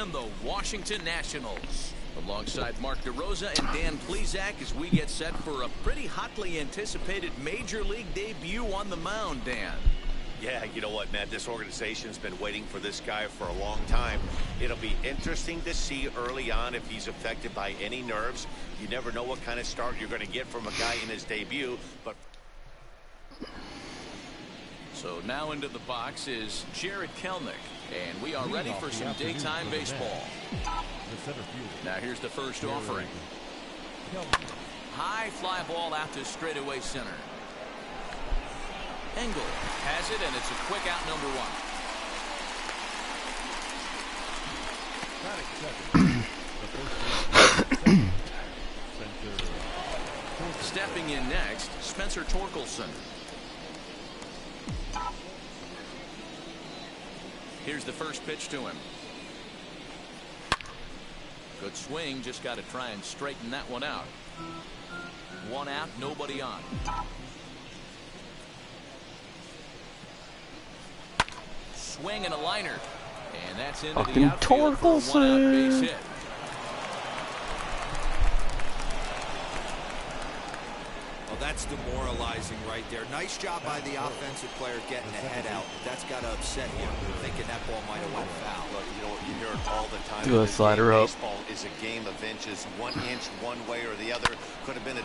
and the Washington Nationals. Alongside Mark DeRosa and Dan Plesac as we get set for a pretty hotly anticipated Major League debut on the mound, Dan. Yeah, you know what, Matt? This organization's been waiting for this guy for a long time. It'll be interesting to see early on if he's affected by any nerves. You never know what kind of start you're going to get from a guy in his debut. But so now into the box is Jared Kellnick, and we are ready for some daytime baseball. Now here's the first offering. High fly ball out to straightaway center. Engel has it, and it's a quick out, number one. Stepping in next, Spencer Torkelson. Here's the first pitch to him. Good swing, just got to try and straighten that one out. One out, nobody on. Swing and a liner, and that's into the outfield for a one-out base hit. Well, that's demoralizing right there. Nice job by the offensive player getting the head out. That's got to upset him, thinking that ball might have went foul. Look, you know, you hear it all the time. Do a slider up. Baseball is a game of inches. 1 inch one way or the other could have been a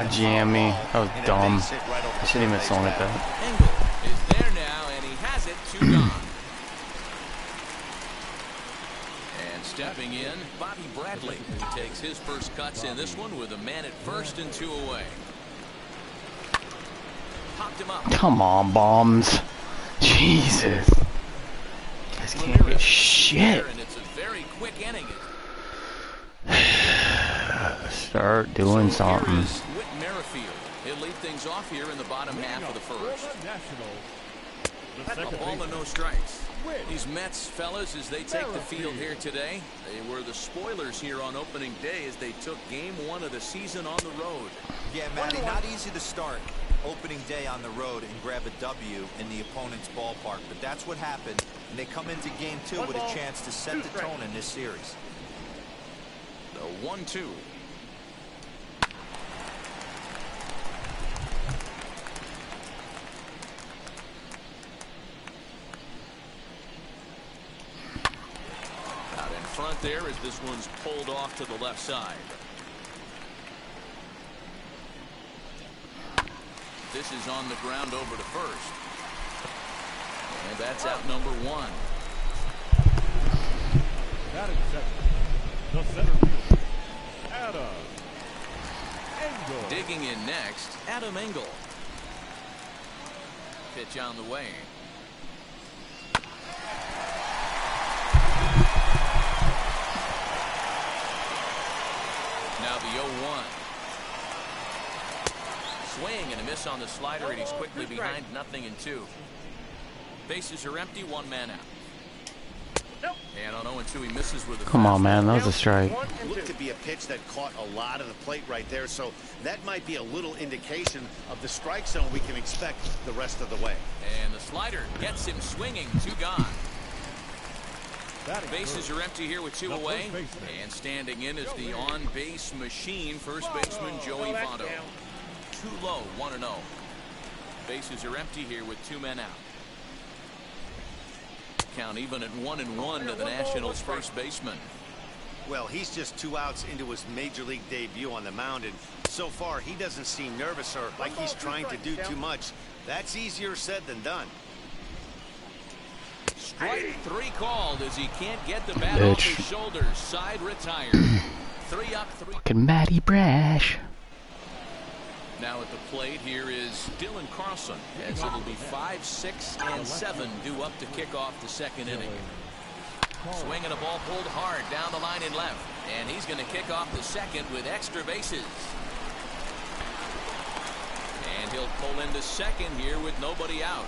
jammy. That was dumb. I shouldn't even have swung at that. Engel is there now, and he has it. 2 gone. And stepping in, Bobby Bradley takes his first cuts in this one with a man at first and 2 away. Popped him up. Come on, bombs. Jesus. You guys can't get shit. And it's a very quick inning. Start doing something. Whit Merrifield. He'll lead things off here in the bottom half of the first. A ball and no strikes. These Mets fellas, as they take the field here today, they were the spoilers here on opening day as they took game 1 of the season on the road. Yeah, Matty, not easy to start opening day on the road and grab a W in the opponent's ballpark, but that's what happened, and they come into game 2 with a chance to set the tone in this series. The 1-2. Front there as this one's pulled off to the left side. This is on the ground over to first. And that's out number 1. Batting second, the center fielder, Adam Engel. Digging in next, Adam Engel. Pitch on the way. Now the 0-1. Swing and a miss on the slider, and he's quickly behind 0-2. Bases are empty, 1 man out. And on 0-2 he misses with a Come on, man, that was a strike. Looked to be a pitch that caught a lot of the plate right there, so that might be a little indication of the strike zone we can expect the rest of the way. And the slider gets him swinging. 2 gone. Bases are empty here with 2 away, and standing in is the on-base machine, first baseman Joey Votto. Too low, 1-0. Bases are empty here with 2 men out. Count even at 1-1 to the Nationals' first baseman. Well, he's just 2 outs into his major league debut on the mound, and so far he doesn't seem nervous or like he's trying to do too much. That's easier said than done. Strike 3 called as he can't get the bat off his shoulders. Side retired. 3 up, 3. Fucking Matty Brash. Now at the plate here is Dylan Carlson, as it'll be 5, 6, and 7 due up to kick off the 2nd inning. Swinging a ball pulled hard down the line and left, and he's going to kick off the 2nd with extra bases. And he'll pull into 2nd here with nobody out.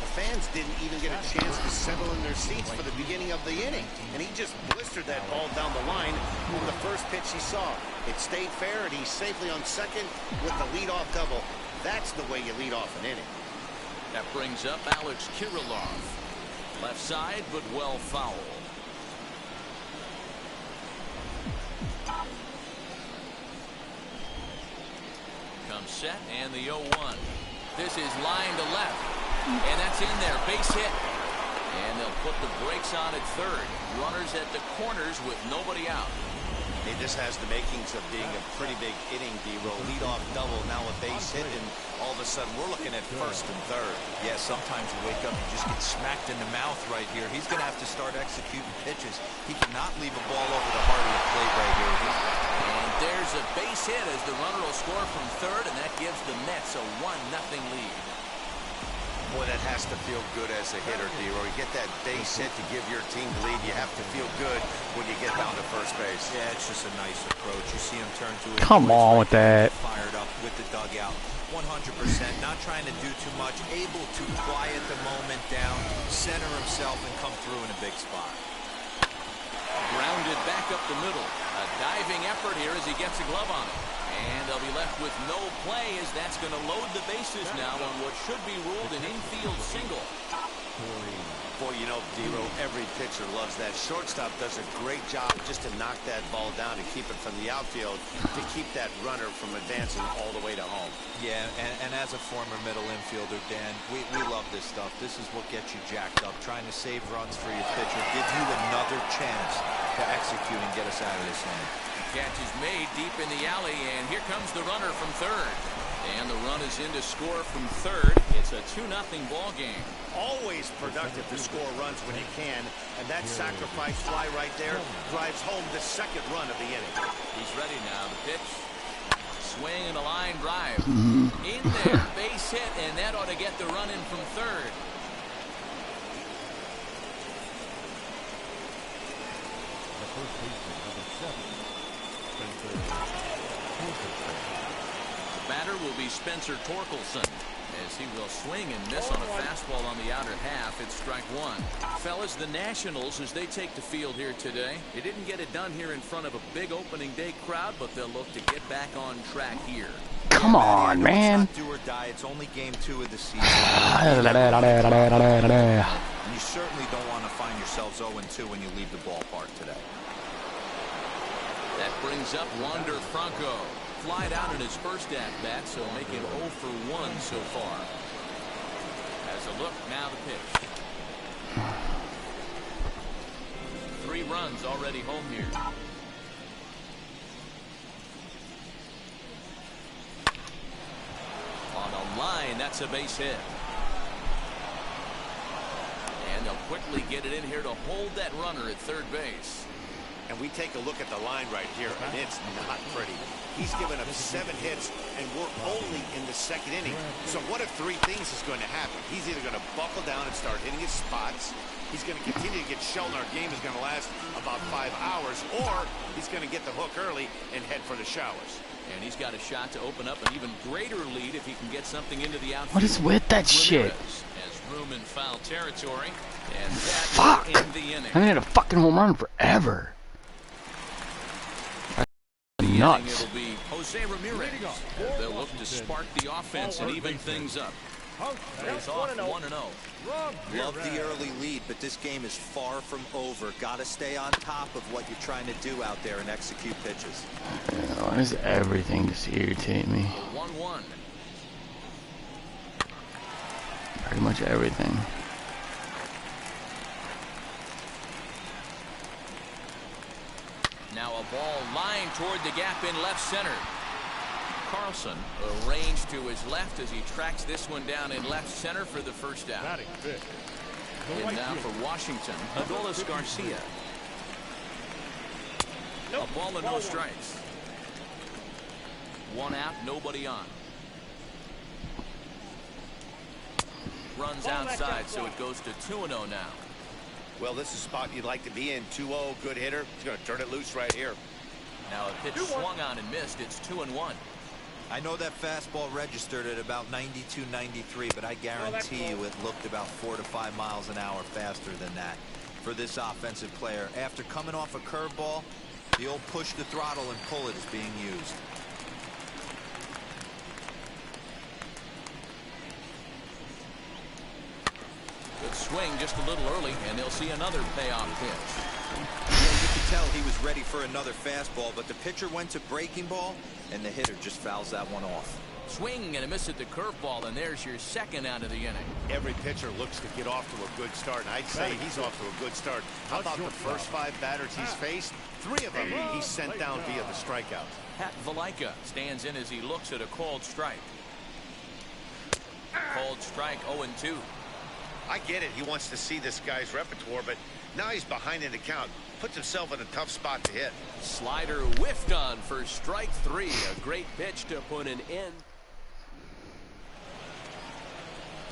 The fans didn't even get a chance to settle in their seats for the beginning of the inning, and he just blistered that ball down the line from the first pitch he saw. It stayed fair, and he's safely on 2nd with the leadoff double. That's the way you lead off an inning. That brings up Alex Kiriloff. Left side, but well foul. comes set, and the 0-1. This is line to left, and that's in there. Base hit. And they'll put the brakes on at third. Runners at the corners with nobody out. Hey, this has the makings of being a pretty big inning, D-Roll. Leadoff double, now a base hit, and all of a sudden we're looking at first and third. Yeah, sometimes you wake up and just get smacked in the mouth right here. He's going to have to start executing pitches. He cannot leave a ball over the heart of the plate right here. And there's a base hit as the runner will score from third, and that gives the Mets a 1-0 lead. Boy, that has to feel good as a hitter, D-Roll. You get that base hit to give your team the lead. You have to feel good when you get down to first base. Yeah, it's just a nice approach. You see him turn to his Come on with that. Fired up with the dugout. 100%, not trying to do too much, able to quiet the moment down, center himself, and come through in a big spot. Grounded back up the middle. A diving effort here as he gets a glove on it. And they'll be left with no play as that's going to load the bases now on what should be ruled an infield single. Boy, you know, D-Roll, every pitcher loves that. Shortstop does a great job just to knock that ball down and keep it from the outfield to keep that runner from advancing all the way to home. Yeah, and as a former middle infielder, Dan, we love this stuff. This is what gets you jacked up, trying to save runs for your pitcher, give you another chance to execute and get us out of this inning. Catch is made deep in the alley, and here comes the runner from third. And the run is in to score from third. It's a 2-0 ball game. Always productive to score runs when you can, and that sacrifice fly right there drives home the second run of the inning. He's ready now. The pitch. Swing and a line drive. In there. Base hit, and that ought to get the run in from third. The first baseman, number 7. The batter will be Spencer Torkelson as he will swing and miss on a fastball on the outer half. It's strike one. Fellas, the Nationals, as they take the field here today, they didn't get it done here in front of a big opening day crowd, but they'll look to get back on track here. Come on, man. It's not do or die. It's only game 2 of the season. And you certainly don't want to find yourselves 0-2 when you leave the ballpark today. That brings up Wander Franco. Flied out in his first at-bat, so making 0 for 1 so far. As a look, now the pitch. 3 runs already home here. On a line, that's a base hit. And they'll quickly get it in here to hold that runner at third base. And we take a look at the line right here, and it's not pretty. He's given up 7 hits, and we're only in the second inning. So what if 3 things is going to happen? He's either going to buckle down and start hitting his spots, he's going to continue to get shelled, and our game is going to last about 5 hours, or he's going to get the hook early and head for the showers. And he's got a shot to open up an even greater lead if he can get something into the outfield. What is with that shit? Has room in foul territory, and that Fuck! will end the inning. I haven't hit a fucking home run forever. Nuts. It'll be Jose Ramirez. They'll look to spark the offense and even things up. Face off 1-0. Love the early lead, but this game is far from over. Got to stay on top of what you're trying to do out there and execute pitches. Why does everything just irritate me? 1-1. Pretty much everything. Now a ball lined toward the gap in left center. Carlson arranged to his left as he tracks this one down in left center for the first out. Batting fifth. And now for Washington, Adolis Garcia. A ball and no strikes. 1 out, nobody on. Runs outside, so it goes to 2-0 now. Well, this is a spot you'd like to be in. 2-0, good hitter. He's going to turn it loose right here. Now a pitch swung on and missed. It's 2-1. I know that fastball registered at about 92, 93, but I guarantee you it looked about 4 to 5 miles an hour faster than that for this offensive player. After coming off a curveball, the old push the throttle and pull it is being used. Good swing just a little early, and they'll see another payoff pitch. Yeah, you could tell he was ready for another fastball, but the pitcher went to breaking ball, and the hitter just fouls that one off. Swing and a miss at the curveball, and there's your second out of the inning. Every pitcher looks to get off to a good start, and I'd say he's off to a good start. How about the first 5 batters he's faced? 3 of them he's sent down via the strikeout. Pat Valaika stands in as he looks at a called strike. Called strike 0-2. I get it. He wants to see this guy's repertoire, but now he's behind in the count. Puts himself in a tough spot to hit. Slider whiffed on for strike 3. A great pitch to put an end.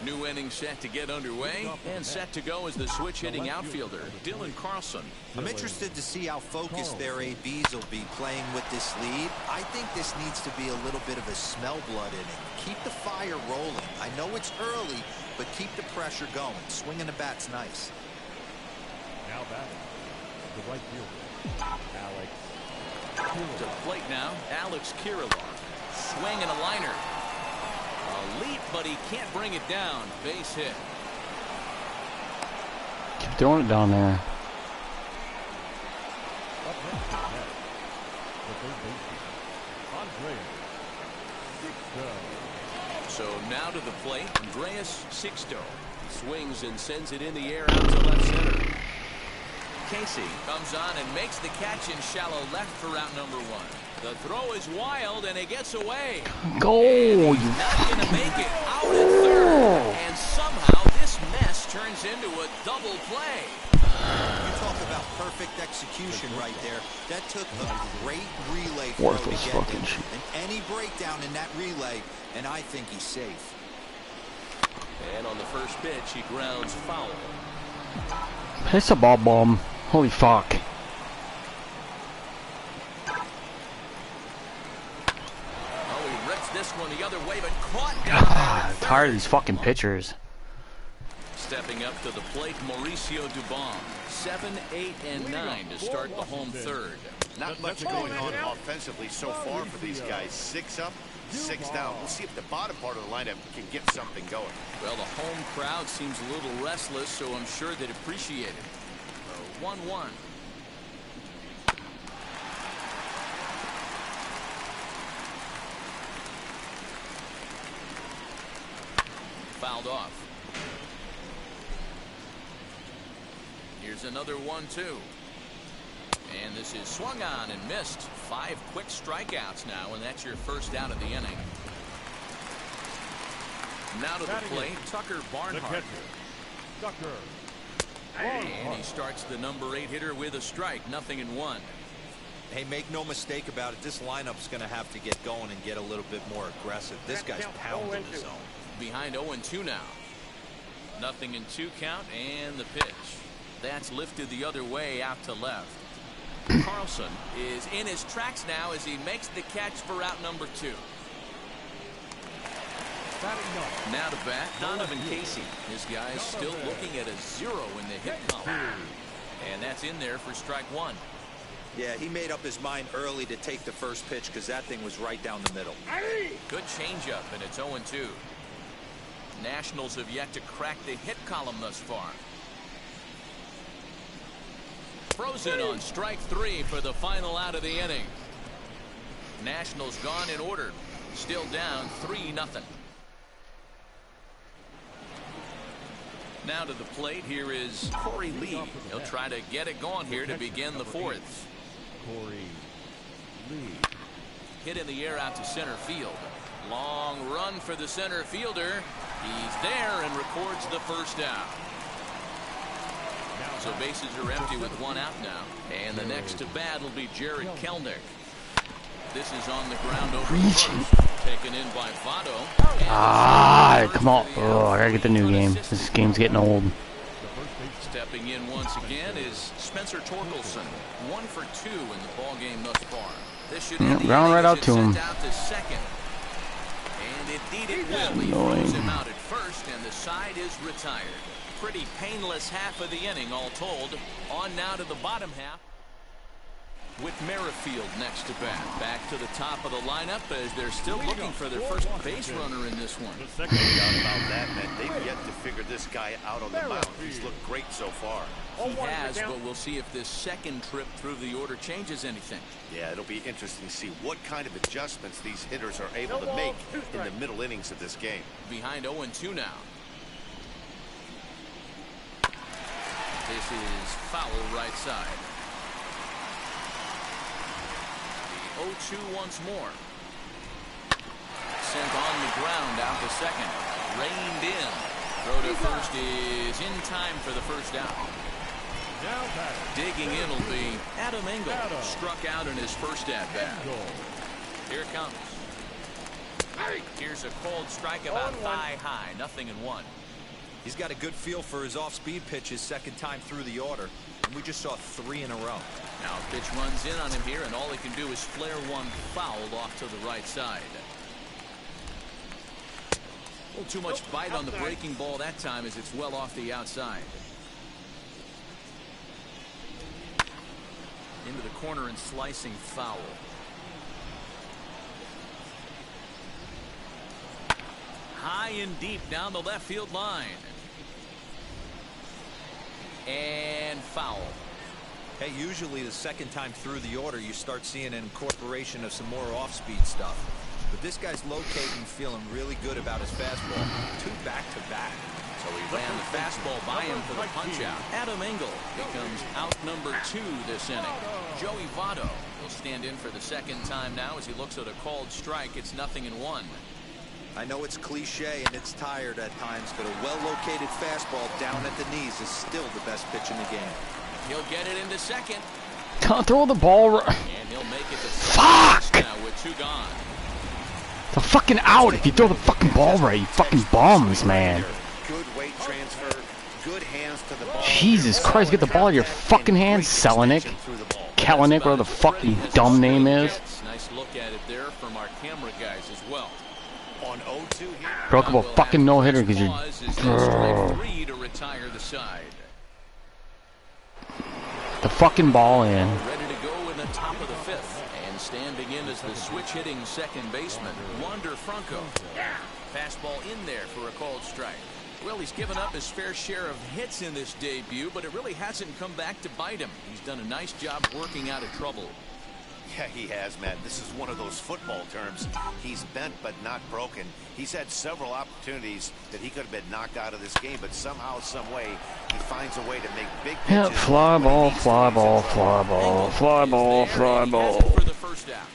New inning set to get underway, and set to go is the switch-hitting outfielder, Dylan Carlson. I'm interested to see how focused their ABs will be playing with this lead. I think this needs to be a little bit of a smell blood inning. Keep the fire rolling. I know it's early, but keep the pressure going. Swinging the bat's nice. Now batting, the right fielder, Alex. To the plate now, Alex Kiriloff. Swing and a liner. A leap, but he can't bring it down. Base hit. Keep throwing it down there. Up next is Matt, the third baseman, Andreas Sixto. So now to the plate, Andreas Sixto. Swings and sends it in the air out to left center. Casey comes on and makes the catch in shallow left for out number 1. The throw is wild, and it gets away. Go, you not going to make it out at third. And somehow this mess turns into a double play. You talk about perfect execution right there. That took a great relay throw to Worthless get fucking him. shit. And any breakdown in that relay, and I think he's safe. And on the first pitch, he grounds foul. It's a ball bomb. Holy fuck. This one the other way, but caught God, down. I'm tired of these fucking pitchers. Stepping up to the plate, Mauricio Dubon. 7, 8, and 9 to start the home third. Not much going on offensively so far for these guys. 6 up, 6 down. We'll see if the bottom part of the lineup can get something going. Well, the home crowd seems a little restless, so I'm sure they'd appreciate it. 1-1. Fouled off. Here's another 1-2. And this is swung on and missed. 5 quick strikeouts now, and that's your first out of the inning. Now to the plate, Tucker Barnhart. And he starts the number 8 hitter with a strike. 0-1. Hey, make no mistake about it. This lineup's going to have to get going and get a little bit more aggressive. This guy's pounding the zone. Behind 0-2 now. 0-2 count, and the pitch. That's lifted the other way out to left. Carlson is in his tracks now as he makes the catch for out number 2. Now to bat, Donovan Casey. This guy's still looking at a 0 in the hit column. And that's in there for strike 1. Yeah, he made up his mind early to take the first pitch because that thing was right down the middle. Good changeup, and it's 0-2. Nationals have yet to crack the hit column thus far. Frozen on strike 3 for the final out of the inning. Nationals gone in order. Still down 3-0. Now to the plate, here is Corey Lee. He'll try to get it going here to begin the 4th. Corey Lee. Hit in the air out to center field. Long run for the center fielder. He's there and records the first out. So bases are empty with 1 out now. And the next to bat will be Jared Kellnick. This is on the ground over first. Taken in by Votto. Ah, come on. Oh, I gotta get the new game. This game's getting old. Stepping in once again is Spencer Torkelson. 1 for 2 in the ball game thus far. This should end the ground right out to him. Out to second. And indeed it will. He throws him out at first, and the side is retired. Pretty painless half of the inning all told. On now to the bottom half. with Merrifield next to bat. Back to the top of the lineup as they're still looking for their first base runner in this one. No doubt about that, man. They've yet to figure this guy out on the mound. He's looked great so far. He has, but we'll see if this second trip through the order changes anything. Yeah, it'll be interesting to see what kind of adjustments these hitters are able to make in the middle innings of this game. Behind 0-2 now. This is foul right side. The 0-2 once more. Sent on the ground out to second. Reined in. Throw to first is in time for the first out. Digging in will be Adam Engel. Struck out in his first at-bat. Here it comes. Here's a cold strike about thigh high. 0-1. He's got a good feel for his off-speed pitches second time through the order. And we just saw 3 in a row. Now a pitch runs in on him here, and all he can do is flare one fouled off to the right side. A little too much bite on the breaking ball that time as it's well off the outside. Into the corner and slicing foul. High and deep down the left field line. And foul. Hey, usually the second time through the order you start seeing an incorporation of some more off-speed stuff. But this guy's locating, feeling really good about his fastball. 2 back-to-back. So he ran the fastball by him for the punch-out. Adam Engel becomes out number 2 this inning. Joey Votto will stand in for the second time now as he looks at a called strike. It's 0-1. I know it's cliche and it's tired at times, but a well-located fastball down at the knees is still the best pitch in the game. He'll get it into second. Can't throw the ball. And he'll make it to Fuck! second now with 2 gone. It's a fucking out if you throw the fucking ball right, you fucking bums, man. Good weight transfer, good hands to the ball. Jesus Christ, get the ball in your fucking hands, Kellnick. Kellnick, whatever the fucking dumb name is. Nice look at it there from our camera guys as well. On 0-2 here. Broke up a fucking no-hitter because you're... Three to retire the side. The fucking ball in. Ready to go in the top of the 5th. And standing in as the switch-hitting second baseman, Wander Franco. Fastball in there for a called strike. Well, he's given up his fair share of hits in this debut, but it really hasn't come back to bite him. He's done a nice job working out of trouble. Yeah, he has, man. This is one of those football terms. He's bent but not broken. He's had several opportunities that he could have been knocked out of this game, but somehow, some way, he finds a way to make big pitches. Yeah, fly ball, fly ball, fly ball, fly ball, fly ball. For the first out.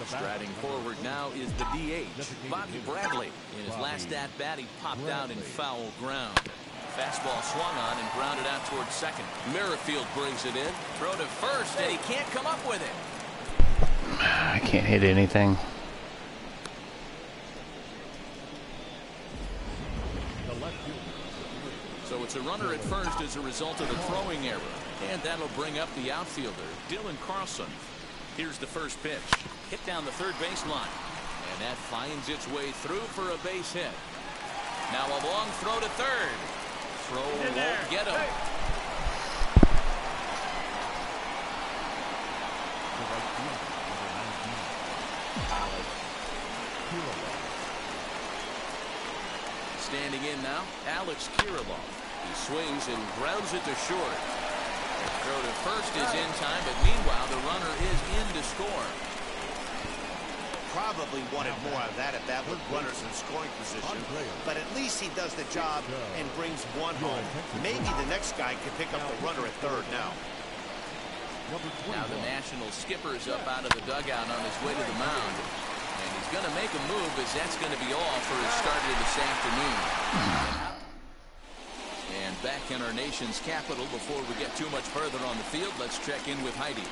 Striding forward now is the DH, Bobby Bradley. In his last at-bat, he popped out in foul ground. Fastball swung on and grounded out towards second. Merrifield brings it in. Throw to first, and he can't come up with it. I can't hit anything. So it's a runner at first as a result of the throwing error. And that'll bring up the outfielder, Dylan Carlson. Here's the first pitch. Hit down the third baseline. And that finds its way through for a base hit. Now a long throw to third. Throw won't get him. Standing in now, Alex Kiriloff. He swings and grounds it to short. Throw to first is in time, but meanwhile the runner is in to score. Probably wanted more out of that at bat with runners in scoring position, but at least he does the job and brings one home. Maybe the next guy can pick up the runner at third now. Now the National skipper's up out of the dugout on his way to the mound. And he's going to make a move as that's going to be all for his starter this afternoon. And back in our nation's capital, before we get too much further on the field, let's check in with Heidi.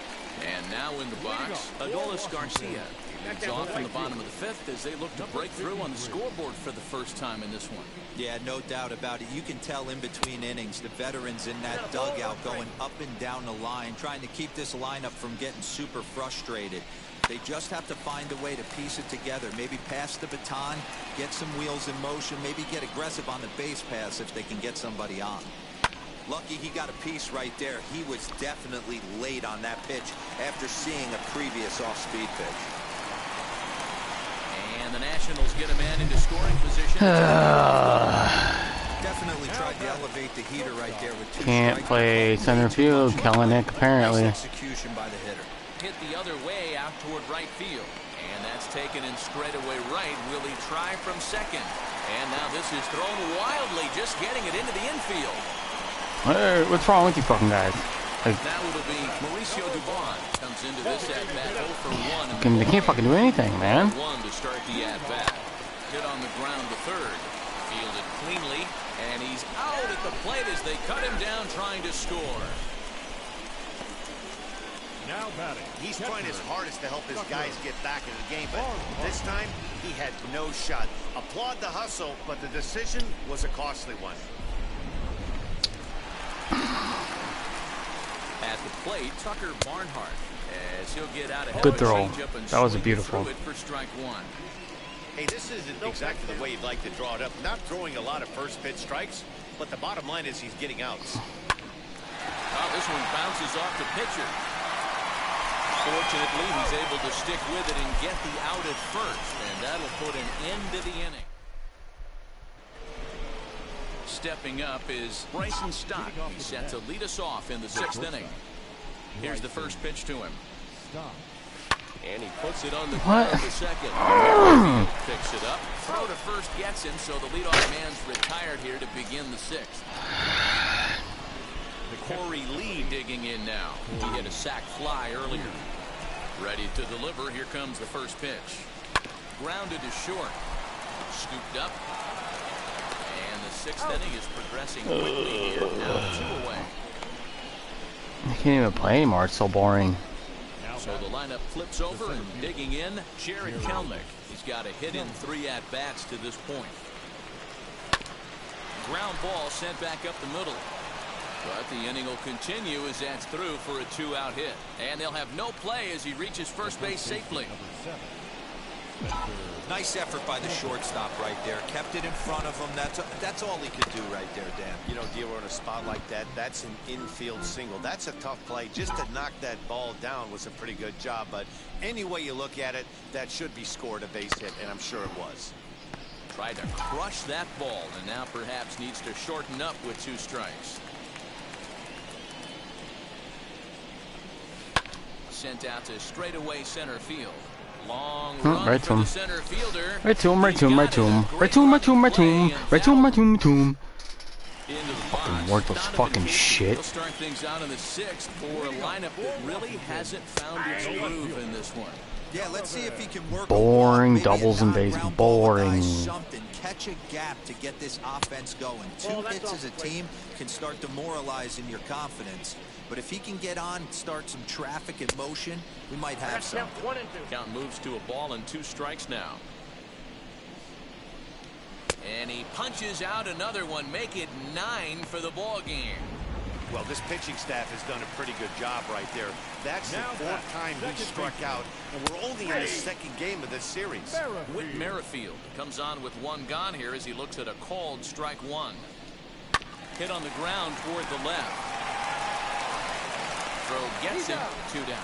And now in the box, Adolis Garcia. Leads off in the bottom of the 5th as they look to break through on the scoreboard for the first time in this one. Yeah, no doubt about it. You can tell in between innings, the veterans in that dugout going up and down the line, trying to keep this lineup from getting super frustrated. They just have to find a way to piece it together. Maybe pass the baton, get some wheels in motion, maybe get aggressive on the base pass if they can get somebody on. Lucky he got a piece right there. He was definitely late on that pitch after seeing a previous off-speed pitch. And the Nationals get a man into scoring position. Definitely tried to elevate the heater right there with 2 Can't strikes. play center field. Kellnick apparently. Nice execution by the hitter. Hit the other way out toward right field. And that's taken in straightaway right. Will he try from second? And now this is thrown wildly, just getting it into the infield. Hey, what's wrong with you fucking guys? Like, Now it'll be Mauricio Dubon comes into this at bat 0 for 1. they can't fucking do anything, man. 1 to start the at bat. Hit on the ground to third. Fielded cleanly, and he's out at the plate as they cut him down trying to score. Now batting. He's trying his hardest to help his guys get back in the game, but this time he had no shot. Applaud the hustle, but the decision was a costly one. At the plate, Tucker Barnhart, as he'll get out ahead. Good throw. That was a beautiful. For strike 1. Hey, this isn't exactly the way you'd like to draw it up. Not throwing a lot of first pitch strikes, but the bottom line is he's getting outs. Oh, this one bounces off the pitcher. Fortunately, he's able to stick with it and get the out at first, and that'll put an end to the inning. Stepping up is Bryson Stott. He's set to lead us off in the 6th inning. Here's the first pitch to him. And he puts it on the ground to second. Picks it up. Throw to first gets him, so the leadoff man's retired here to begin the 6th. Corey Lee digging in now. He hit a sac fly earlier. Ready to deliver. Here comes the first pitch. Grounded to short. Scooped up. And the 6th inning is progressing quickly here. Now 2 away. I can't even play anymore. It's so boring. So the lineup flips over and digging in, Jared Kellnick. He's got a hit in 3 at-bats to this point. Ground ball sent back up the middle. But the inning will continue as that's through for a 2-out hit. And they'll have no play as he reaches first base safely. Nice effort by the shortstop right there. Kept it in front of him. That's all he could do right there, Dan. You know, Dealer, in a spot like that, that's an infield single. That's a tough play. Just to knock that ball down was a pretty good job. But any way you look at it, that should be scored a base hit, and I'm sure it was. Tried to crush that ball, and now perhaps needs to shorten up with 2 strikes. Sent out to straightaway center field. Long run right for to him. the center fielder. Right to him, right to him, right to him. Right to him, right to him, right to him. Right to him, right to him, right to him. Fucking worthless fucking shit. He'll start things out in the 6th for a lineup that really hasn't found its groove in this one. Yeah, let's see if he can work. Boring doubles and bases. Boring. Something. Catch a gap to get this offense going. 2 hits as a team can start demoralizing your confidence. But if he can get on, start some traffic in motion, we might have some. Count moves to a ball and 2 strikes now. And he punches out another one, make it 9 for the ball game. Well, this pitching staff has done a pretty good job right there. That's the 4th time he struck out, and we're only in the 2nd game of this series. Whit Merrifield comes on with 1 gone here as he looks at a called strike 1. Hit on the ground toward the left. Throw gets him. 2 down.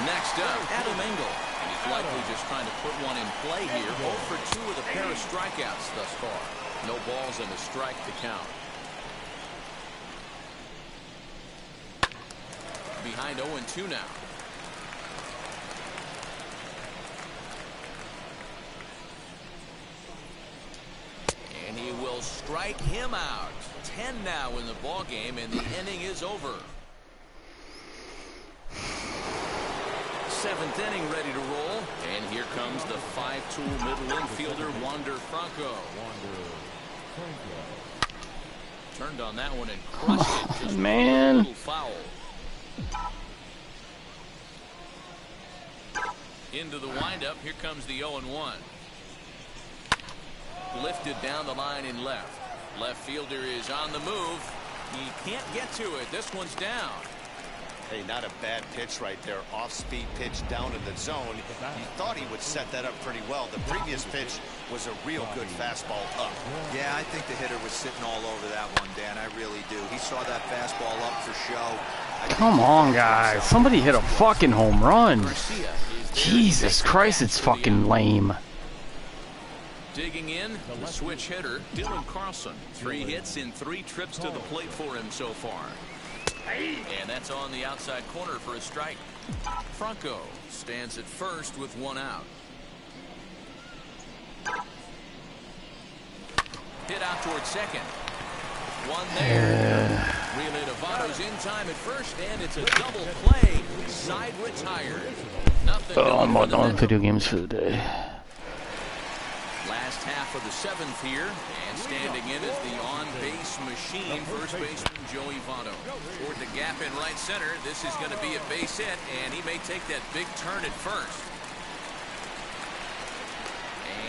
Next up, Adam Engel. And he's likely just trying to put one in play here. 0 for 2 with a pair of strikeouts thus far. No balls and a strike to count. Behind 0-2 now. And he will strike him out. 10 now in the ball game, and the inning is over. 7th inning ready to roll, and here comes the 5-tool middle infielder Wander Franco. Turned on that one and crushed it. Just man. A little foul. Into the windup. Here comes the 0-1. Lifted down the line in left. Left fielder is on the move. He can't get to it. This one's down. Hey, not a bad pitch right there. Off-speed pitch down in the zone. He thought he would set that up pretty well. The previous pitch was a real good fastball up. Yeah, I think the hitter was sitting all over that one, Dan. I really do. He saw that fastball up for show. Come on, guys. Somebody hit a fucking home run. Jesus Christ, it's fucking lame. Digging in, the switch hitter, Carlson. 3 hits in 3 trips to the plate for him so far. And that's on the outside corner for a strike. Franco stands at first with 1 out. Hit out towards second. 1 there. Relay to Votto's in time at first, and it's a double play. Side retired. Nothing. Oh, I'm on video games for the day. Last half of the 7th here, and standing in is the on-base machine, first baseman Joey Votto. Toward the gap in right center, this is going to be a base hit, and he may take that big turn at first.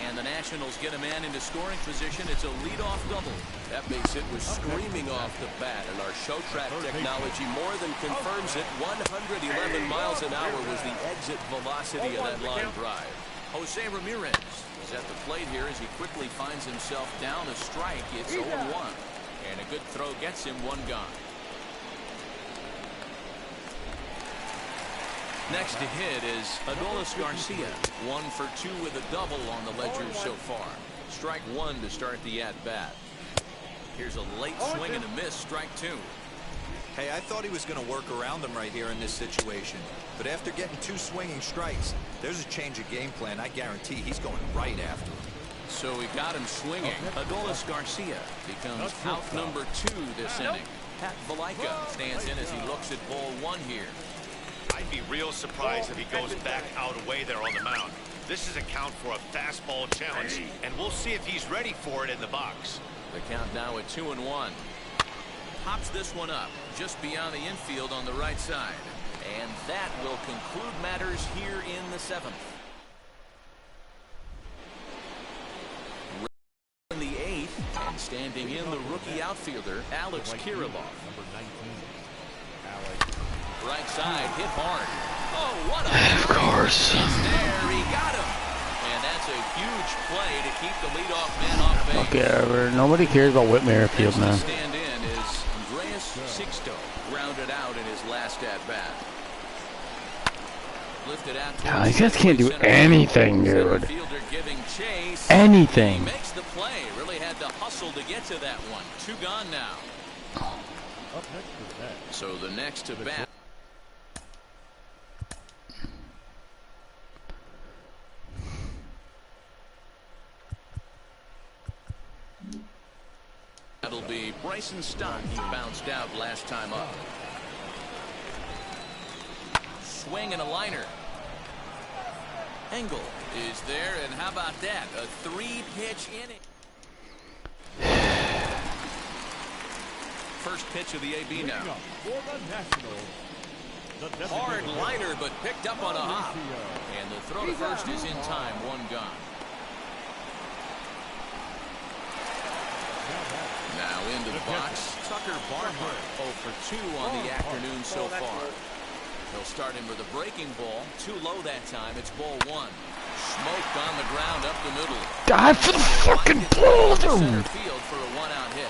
And the Nationals get a man into scoring position. It's a leadoff double. That base hit was screaming off the bat, and our show track technology more than confirms it. 111 miles an hour was the exit velocity of that line drive. Jose Ramirez is at the plate here as he quickly finds himself down a strike. It's 0-1. And a good throw gets him 1 gone. Next to hit is Adolis Garcia. 1 for 2 with a double on the ledger so far. Strike 1 to start the at-bat. Here's a late swing and a miss. Strike 2. Hey, I thought he was going to work around him right here in this situation. But after getting 2 swinging strikes, there's a change of game plan. I guarantee he's going right after him. So we got him swinging. Adolis Garcia becomes out number 2 this inning. Pat Valaika stands in as he looks at ball 1 here. I'd be real surprised if he goes back out away there on the mound. This is a count for a fastball challenge, and we'll see if he's ready for it in the box. The count now at 2-1. Pops this one up just beyond the infield on the right side. And that will conclude matters here in the 7th. In the 8th, and standing in the rookie outfielder, Alex Kiriloff. Right side, hit hard. Oh, what a Of course. there, he got him. And that's a huge play to keep the leadoff man off base. Okay, nobody cares about Whit Merrifield, man. Stand in is Sixto, grounded out in his last at-bat. Lifted out. God, these guys can't do anything, dude. Chase. Anything. He makes the play. Really had to hustle to get to that one. 2 gone now. Up next is that. So the next to bat. That'll be Bryson Stott. He bounced out last time up. Swing and a liner. Engel is there, and how about that? A 3-pitch inning. First pitch of the AB now. For the Nationals, Hard liner, but picked up on a hop. And the throw to first is in time. 1 gone. Now into the box, Tucker Barnhart, 0 for 2 on the afternoon so far. He'll start him with a breaking ball. Too low that time. It's ball 1. Smoked on the ground up the middle. Die for the fucking ball, Center dude. field for a 1-out hit.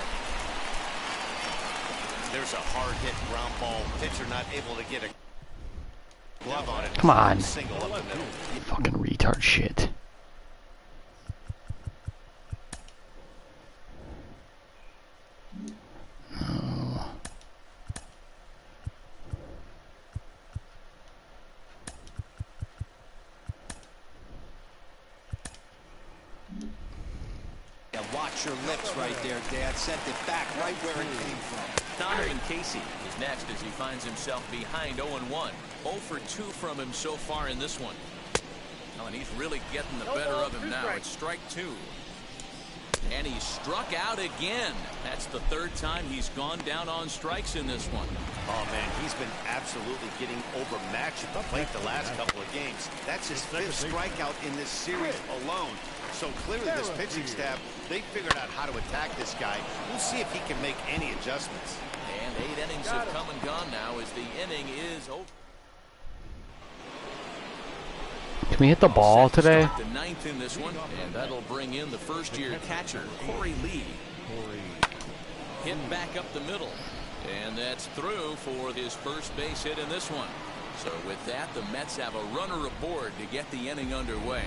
There's a hard hit ground ball. Pitcher not able to get a glove on it. Come on. Single up the middle. Fucking retard shit. Watch your lips right there, Dad. Sent it back right where it came from. Donovan Casey is next as he finds himself behind 0-1. 0 for 2 from him so far in this one. Oh, and he's really getting the better of him now. It's strike 2. And he struck out again. That's the third time he's gone down on strikes in this one. Oh, man, he's been absolutely getting overmatched at the plate the last couple of games. That's his fifth strikeout in this series alone. So clearly this pitching staff, they figured out how to attack this guy. We'll see if he can make any adjustments. And 8 innings have come and gone now as the inning is over. Can we hit the ball today? The 9th in this one, and that'll bring in the first-year catcher, Corey Lee. Hit back up the middle, and that's through for his first base hit in this one. So with that, the Mets have a runner aboard to get the inning underway.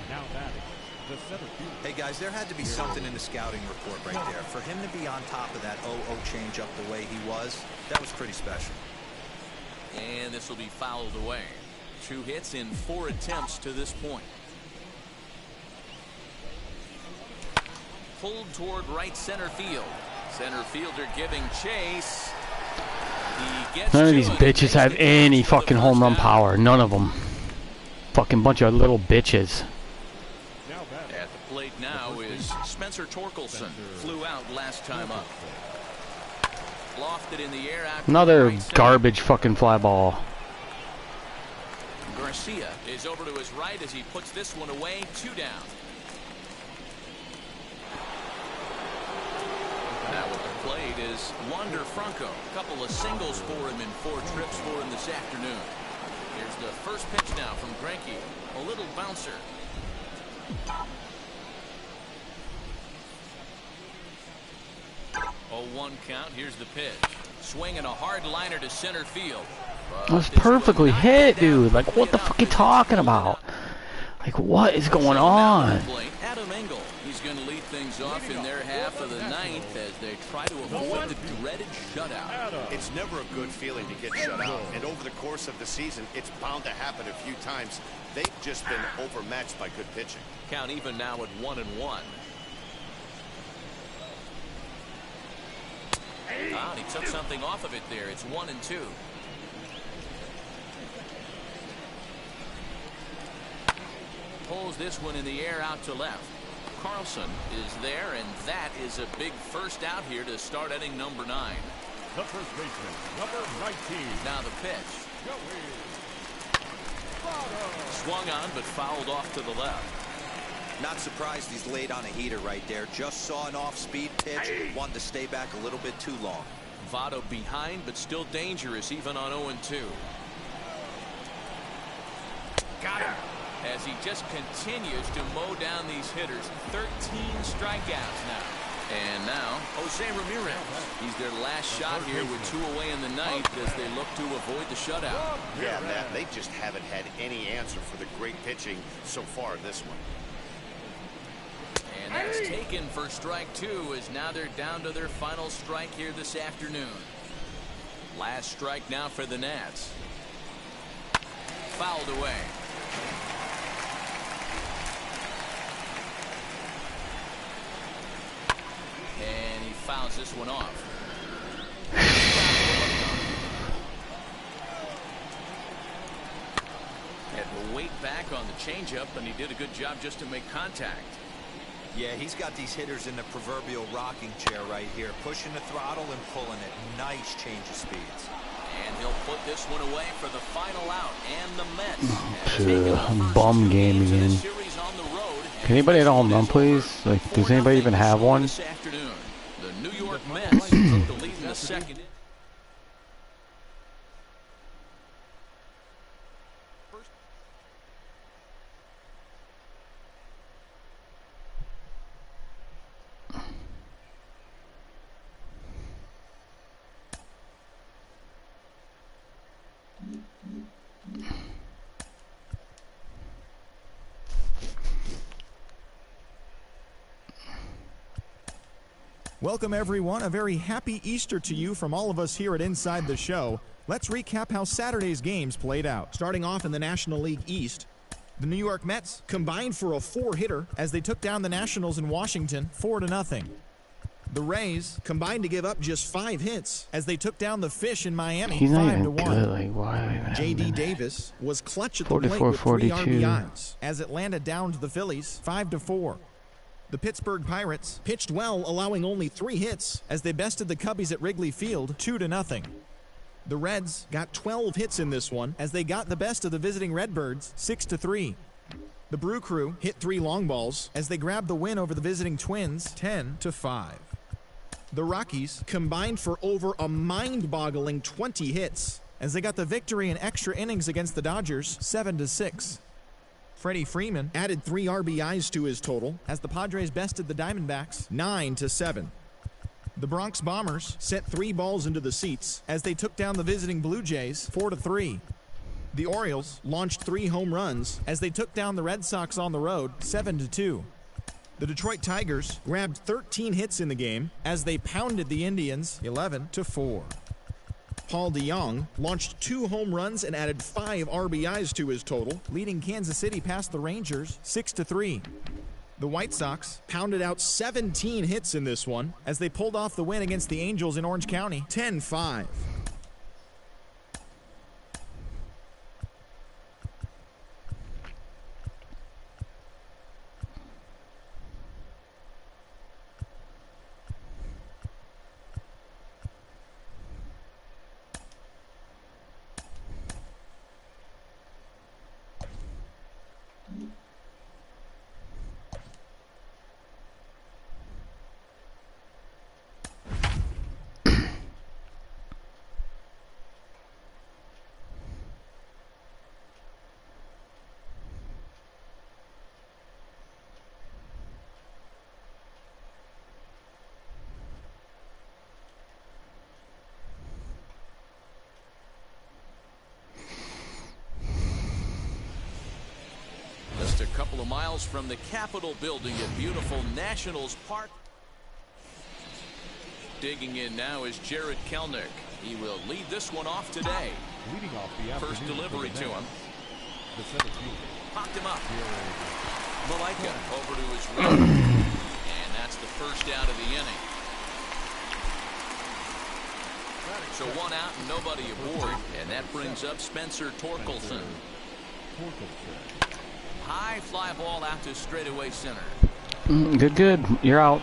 Now batting, the center field. Hey guys, there had to be something in the scouting report right there. For him to be on top of that 0-0 changeup the way he was, that was pretty special. And this will be fouled away. 2 hits in 4 attempts to this point. Pulled toward right center field. Center fielder giving chase. He gets None of these bitches have any fucking home run power. None of them. Fucking bunch of little bitches. At the plate now is Spencer Torkelson. Flew out last time up. Lofted in the air out. Another garbage fucking fly ball. Garcia is over to his right as he puts this one away. 2 down. Now at the plate is Wander Franco. A couple of singles for him in 4 trips for him this afternoon. Here's the first pitch now from Greinke. A little bouncer. Oh, 1 count. Here's the pitch. Swinging a hard liner to center field. That was perfectly hit, dude. Like, what the fuck are you talking about? Like, what is going on? Adam Engel. He's going to lead things off in their half of the 9th as they try to avoid the dreaded shutout. It's never a good feeling to get shut out. And over the course of the season, it's bound to happen a few times. They've just been overmatched by good pitching. Count even now at 1-1. Ah, and he took something off of it there. It's 1-2. Pulls this one in the air out to left. Carlson is there, and that is a big first out here to start inning number 9. The first baseman, number 19. Now the pitch. Swung on, but fouled off to the left. Not surprised he's laid on a heater right there. Just saw an off-speed pitch. Wanted to stay back a little bit too long. Votto behind, but still dangerous even on 0-2. Got him. As he just continues to mow down these hitters. 13 strikeouts now. And now, Jose Ramirez. He's their last shot here with 2 away in the 9th as they look to avoid the shutout. Yeah, Matt, they just haven't had any answer for the great pitching so far in this one. And that's taken for strike 2 as now they're down to their final strike here this afternoon. Last strike now for the Nats. Fouled away. And he fouls this one off. Had to wait back on the changeup, and he did a good job just to make contact. Yeah, he's got these hitters in the proverbial rocking chair right here, pushing the throttle and pulling it. Nice change of speeds. And he'll put this one away for the final out. And the Mets. Bum game again. Can anybody hit a home run, please? Like, does anybody even have one? This afternoon, the New York Mets took the lead in the second. Welcome, everyone. A very happy Easter to you from all of us here at Inside the Show. Let's recap how Saturday's games played out. Starting off in the National League East, the New York Mets combined for a 4-hitter as they took down the Nationals in Washington 4-0. The Rays combined to give up just 5 hits as they took down the Fish in Miami 5-1. He's not even good. Like, why? J.D. Davis was clutch at the plate with 3 RBIs as Atlanta downed the Phillies 5-4. The Pittsburgh Pirates pitched well, allowing only 3 hits as they bested the Cubbies at Wrigley Field 2-0. The Reds got 12 hits in this one as they got the best of the visiting Redbirds 6-3. The Brew Crew hit 3 long balls as they grabbed the win over the visiting Twins 10-5. The Rockies combined for over a mind-boggling 20 hits as they got the victory in extra innings against the Dodgers 7-6. Freddie Freeman added 3 RBIs to his total as the Padres bested the Diamondbacks 9-7. The Bronx Bombers sent 3 balls into the seats as they took down the visiting Blue Jays 4-3. The Orioles launched 3 home runs as they took down the Red Sox on the road 7-2. The Detroit Tigers grabbed 13 hits in the game as they pounded the Indians 11-4. Paul DeJong launched 2 home runs and added 5 RBIs to his total, leading Kansas City past the Rangers 6-3. The White Sox pounded out 17 hits in this one as they pulled off the win against the Angels in Orange County 10-5. Just a couple of miles from the Capitol building at beautiful Nationals Park. Digging in now is Jared Kellnick. He will lead this one off today. Leading off the First delivery to him. The 17. Popped him up. Malaika over to his right. And that's the first out of the inning. So 1 out and nobody aboard. And that brings up Spencer Torkelson. High fly ball out to straightaway center. Good. You're out.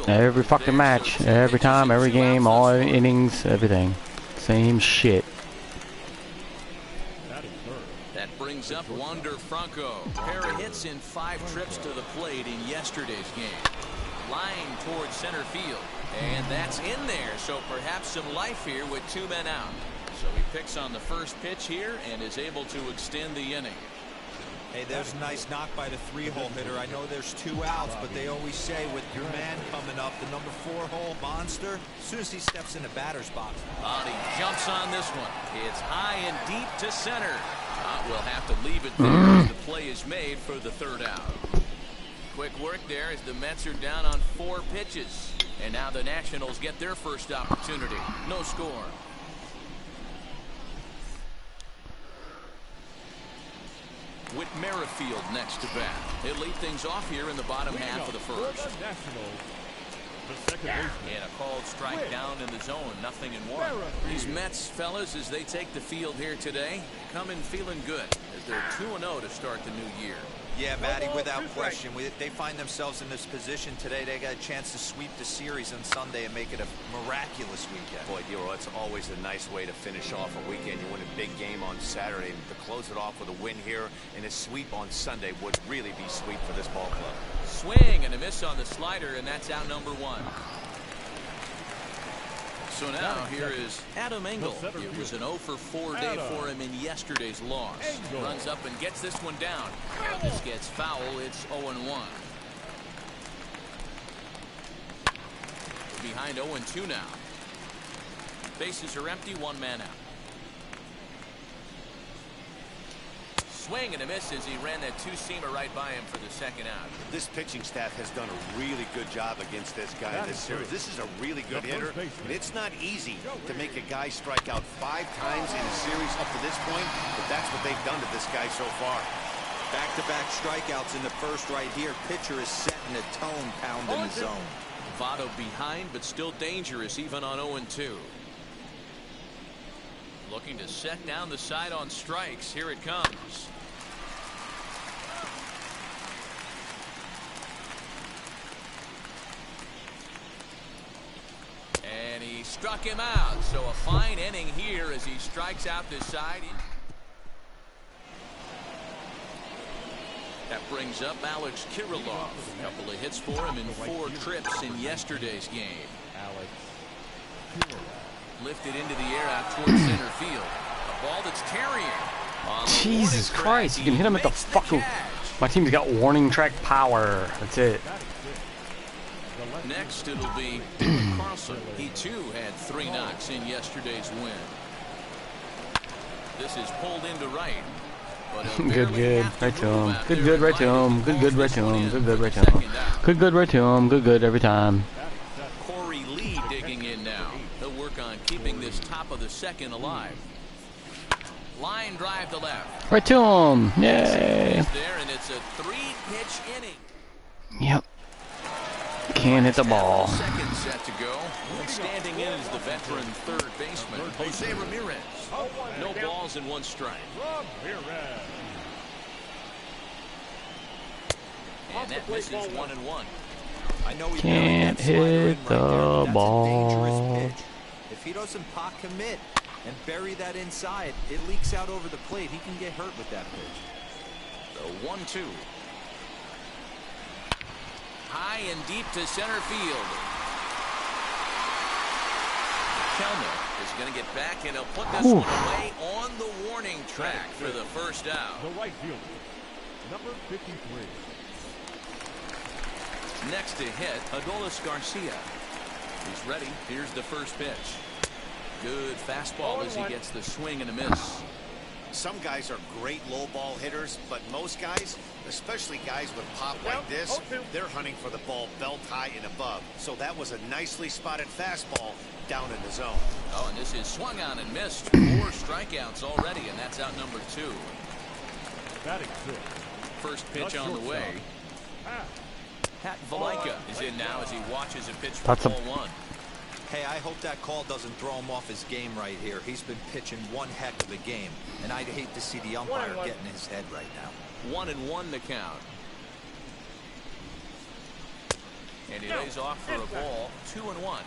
Every fucking match. Every time, every game, all innings, everything. Same shit. That brings up Wander Franco. Pair of hits in 5 trips to the plate in yesterday's game. Line towards center field. And that's in there. So perhaps some life here with 2 men out. So he picks on the first pitch here and is able to extend the inning. Hey, there's a nice knock by the 3-hole hitter. I know there's 2 outs, but they always say with your man coming up, the number 4-hole monster, as soon as he steps in the batter's box. Body jumps on this one. It's high and deep to center. We'll have to leave it there as the play is made for the 3rd out. Quick work there as the Mets are down on 4 pitches. And now the Nationals get their first opportunity. No score. With Merrifield next to bat. He'll lead things off here in the bottom half of the first. And a called strike down in the zone. 0-1. These Mets fellas, as they take the field here today, come in feeling good as they're 2-0 to start the new year. Yeah, Matty, without question. They find themselves in this position today. They got a chance to sweep the series on Sunday and make it a miraculous weekend. Boy, Dero, it's always a nice way to finish off a weekend. You win a big game on Saturday, and to close it off with a win here and a sweep on Sunday would really be sweet for this ball club. Swing and a miss on the slider, and that's out number 1. So now here is Adam Engel. It was an 0-for-4 day for him in yesterday's loss. Runs up and gets this one down. This gets foul. It's 0-1. Behind 0-2 now. Bases are empty. 1 man out. Swing and a miss as he ran that 2-seamer right by him for the 2nd out. This pitching staff has done a really good job against this guy in this series. This is a really good hitter. And it's not easy to make a guy strike out 5 times in a series up to this point, but that's what they've done to this guy so far. Back-to-back strikeouts in the first right here. Pitcher is setting the tone, pounding the zone. Votto behind, but still dangerous even on 0-2. Looking to set down the side on strikes. Here it comes. And he struck him out. So a fine inning here as he strikes out this side. That brings up Alex Kiriloff. A couple of hits for him in 4 trips in yesterday's game. Lifted into the air out towards center field. A ball that's carrying. Jesus Christ, you can hit him at the fucking... My team's got warning track power. That's it. Next, it'll be Carlson. He, too, had 3 knocks in yesterday's win. This is pulled into right. Good. Right to him. Good, right to him. Good, right to him. Good, right to him. Good, right to him. Good, every time. Corey Lee digging in now. He'll work on keeping this top of the second alive. Line drive to left. Right to him. Yay. There, and it's a 3-pitch inning. Yep. Can't hit the ball. Second set to go. And standing in is the veteran third baseman, Jose Ramirez. No balls and 1 strike. And that misses 1-1. I know he can't hit the ball. If he doesn't pot commit and bury that inside, it leaks out over the plate. He can get hurt with that pitch. The 1-2. High and deep to center field. Kelner is going to get back, and he'll put this one away on the warning track for the first out. The right fielder, number 53. Next to hit, Adolis Garcia. He's ready. Here's the first pitch. Good fastball as he gets the swing and a miss. Some guys are great low ball hitters, but most guys, especially guys with pop like this, they're hunting for the ball belt high and above. So that was a nicely spotted fastball down in the zone. Oh, and this is swung on and missed. 4 strikeouts already, and that's out number 2. First pitch on the way. Pat Valaika is in now as he watches a pitch for ball 1. Hey, I hope that call doesn't throw him off his game right here. He's been pitching one heck of a game, and I'd hate to see the umpire get in his head right now. 1-1 the count. And he lays off for a ball. 2-1.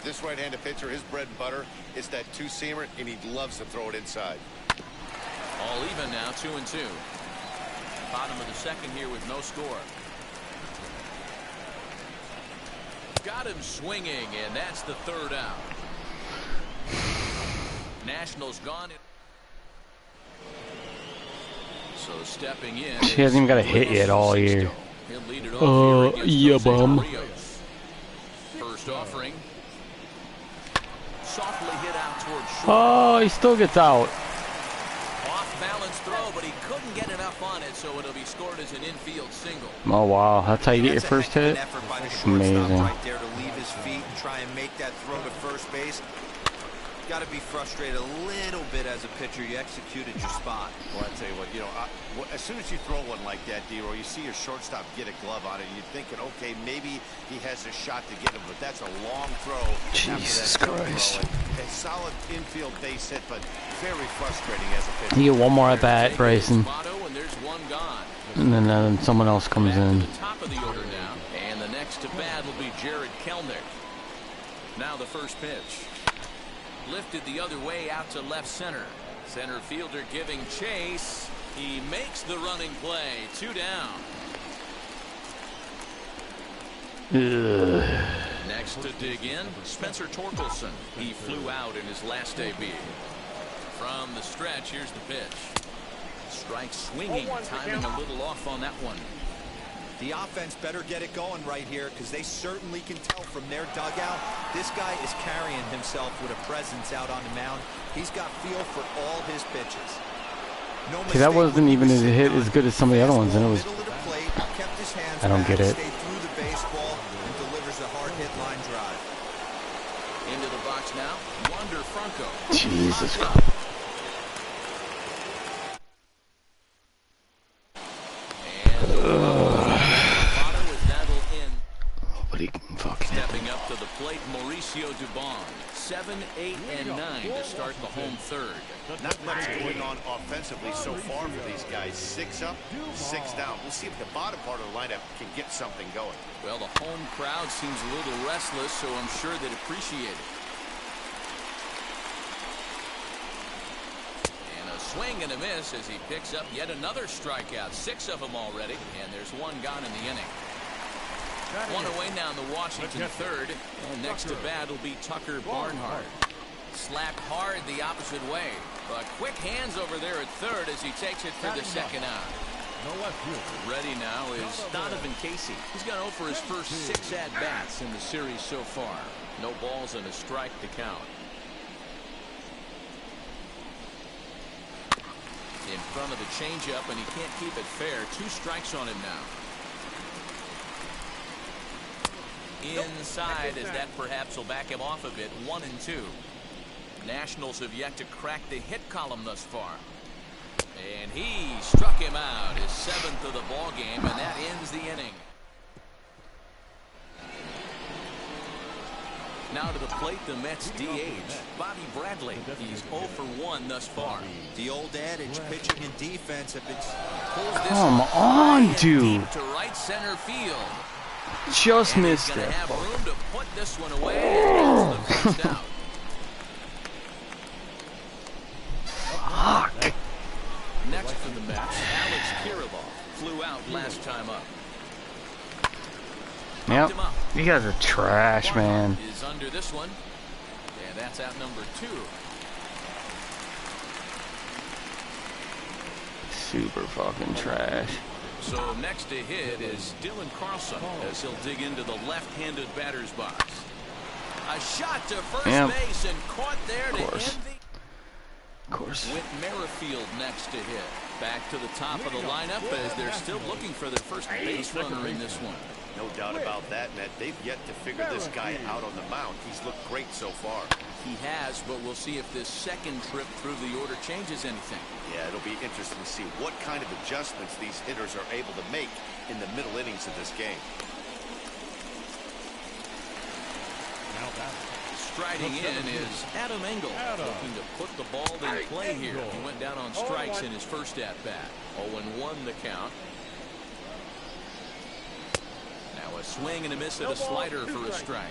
This right-handed pitcher, his bread and butter is that 2-seamer, and he loves to throw it inside. All even now, 2-2. Bottom of the second here with no score. Got him swinging, and that's the 3rd out. Nationals gone. So stepping in. She hasn't even got a hit yet all year. He'll lead it off here yeah, bum. First offering. Softly hit out towards short. Oh, he still gets out. Off balance throw, but he couldn't get enough on it, so it'll be scored as an infield single. Oh wow, that's how you get your first hit. Amazing. Right there to leave his feet and try and make that throw to first base. Got to be frustrated a little bit as a pitcher. You executed your spot. Well, I tell you what, as soon as you throw one like that, D-Roy, you see your shortstop get a glove on it, you're thinking, okay, maybe he has a shot to get him, but that's a long throw. Jesus Christ. A solid infield base hit, but very frustrating as a pitcher. You get one more at bat, Bryson. And there's one gone. And then someone else comes in. The top of the order now. And the next to bat will be Kellnick. Now the first pitch. Lifted the other way out to left center. Center fielder giving chase. He makes the running play. 2 down. Ugh. Next to dig in, Spencer Torkelson. He flew out in his last AB. From the stretch, here's the pitch. Strike swinging, timing a little off on that one. The offense better get it going right here because they certainly can tell from their dugout. This guy is carrying himself with a presence out on the mound. He's got feel for all his pitches. No See, that wasn't even a hit as good as some of the other ones, and it was. I don't get it. Through the baseball and delivers a hard hit line drive. Into the box now, Wander Franco. Jesus Christ. Nobody can fucking hit. Stepping up to the plate, Mauricio Dubon. 7, 8, and 9 to start the home third. Not much going on offensively so far for these guys. 6 up, 6 down. We'll see if the bottom part of the lineup can get something going. Well, the home crowd seems a little restless, so I'm sure they'd appreciate it. swing and a miss as he picks up yet another strikeout. 6 of them already, and there's 1 gone in the inning. 1 away now in the Washington third, and next to bat will be Tucker Barnhart. Slapped hard the opposite way, but quick hands over there at third as he takes it for the second out. Ready now is Donovan Casey. He's gone 0 for his first 6 at-bats in the series so far. No balls and a strike to count. In front of the changeup, and he can't keep it fair. 2 strikes on him now. Inside, as that perhaps will back him off a bit. 1-2. Nationals have yet to crack the hit column thus far. And he struck him out, his 7th of the ball game, and that ends the inning. Now to the plate, the Mets DH, Bobby Bradley. He's 0 for 1 thus far. The old adage, pitching and defense have been... Come on, dude. To right center field. Just missed it. Have room to put this one away. Fuck. Next for the Mets, Alex Kiriloff flew out last time up. Yep. You guys are trash, man. Is under this one, and that's out number 2. Super fucking trash. So next to hit is Carlson as he'll dig into the left-handed batter's box. A shot to first base and caught there to end the... Of course. With Merrifield next to hit. Back to the top of the lineup as they're still looking for their first base runner in this one. No doubt about that, Ned. They've yet to figure this guy out on the mound. He's looked great so far. He has, but we'll see if this second trip through the order changes anything. Yeah, it'll be interesting to see what kind of adjustments these hitters are able to make in the middle innings of this game. Striding in is Adam Engel, looking to put the ball in play here. He went down on strikes in his first at-bat. 0-1 the count. Now a swing and a miss at a slider for a strike.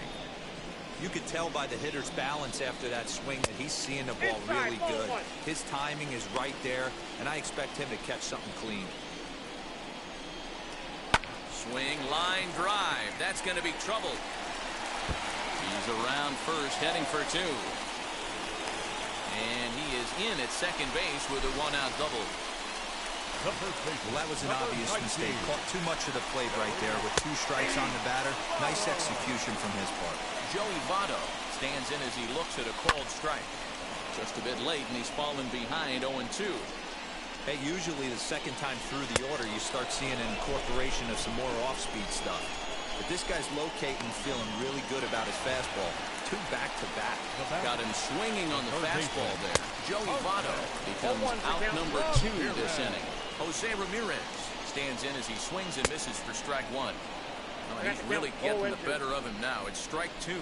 You could tell by the hitter's balance after that swing that he's seeing the ball really good. His timing is right there, and I expect him to catch something clean. Swing, line drive. That's going to be trouble. He's around first, heading for 2. And he is in at second base with a 1-out double. Well, that was an obvious mistake. Caught too much of the plate right there with 2 strikes on the batter. Nice execution from his part. Joey Votto stands in as he looks at a called strike. Just a bit late, and he's fallen behind 0-2. Hey, usually the second time through the order, you start seeing an incorporation of some more off-speed stuff. But this guy's locating, feeling really good about his fastball. 2 back-to-back. Got him swinging on the fastball there. Joey Votto becomes out number 2 this inning. Jose Ramirez stands in as he swings and misses for strike 1. Oh, he's really getting the better of him now. It's strike 2.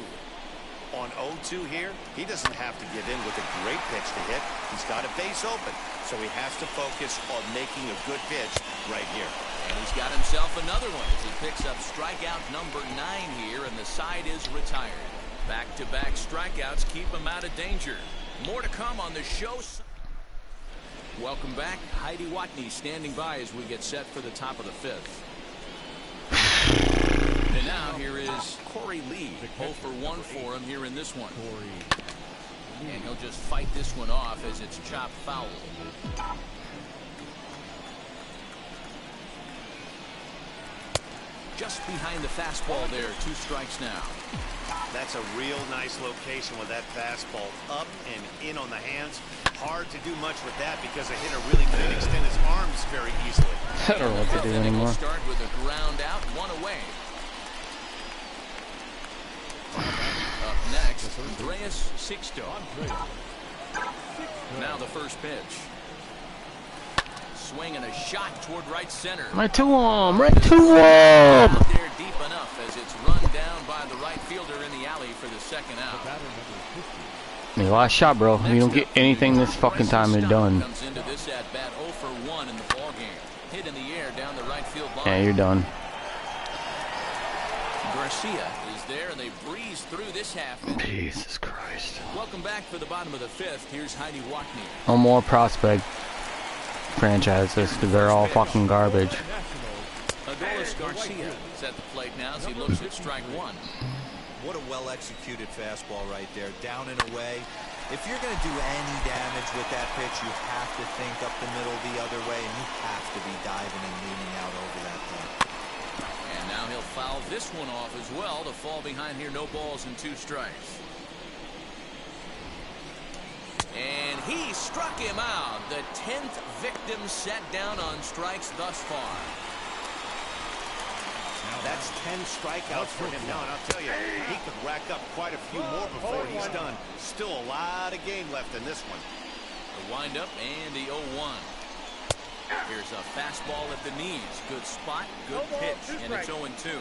On 0-2 here, he doesn't have to get in with a great pitch to hit. He's got a base open, so he has to focus on making a good pitch right here. And he's got himself another one as he picks up strikeout number 9 here, and the side is retired. Back-to-back strikeouts keep him out of danger. More to come on the show. Welcome back. Heidi Watney standing by as we get set for the top of the 5th. And now here is Corey Lee. 0 for 1 for him here in this one. And he'll just fight this one off as it's chopped foul. Just behind the fastball there. 2 strikes now. That's a real nice location with that fastball up and in on the hands. Hard to do much with that because a hitter really can't extend his arms very easily. I don't know what to do anymore. Start with a ground out, 1 away. Up next, Andreas Sixto. Now the first pitch. Swing and a shot toward right center. Right to him, right to him. Out there deep enough as it's run down by the right fielder in the alley for the second out. Hey, last shot, bro. If you don't get anything this fucking time, you're done. Comes into this at bat 0 for 1 in the ball game. Hit in the air down the right field line. Yeah, you're done. Garcia is there, and they breeze through this half inning. Jesus Christ. Welcome back for the bottom of the 5th. Here's Heidi Watney. No more prospect. franchises because they're all fucking garbage. Adolis Garcia is at the plate now as he looks at strike one. What a well-executed fastball right there. Down and away. If you're going to do any damage with that pitch, you have to think up the middle the other way, and you have to be diving and leaning out over that thing. And now he'll foul this one off as well to fall behind here. No balls and 2 strikes. And he struck him out. The 10th victim set down on strikes thus far. That's 10 strikeouts for him now, and I'll tell you, he could rack up quite a few more before he's done. Still a lot of game left in this one. The windup and the 0-1. Here's a fastball at the knees. Good spot, good pitch, and it's 0-2.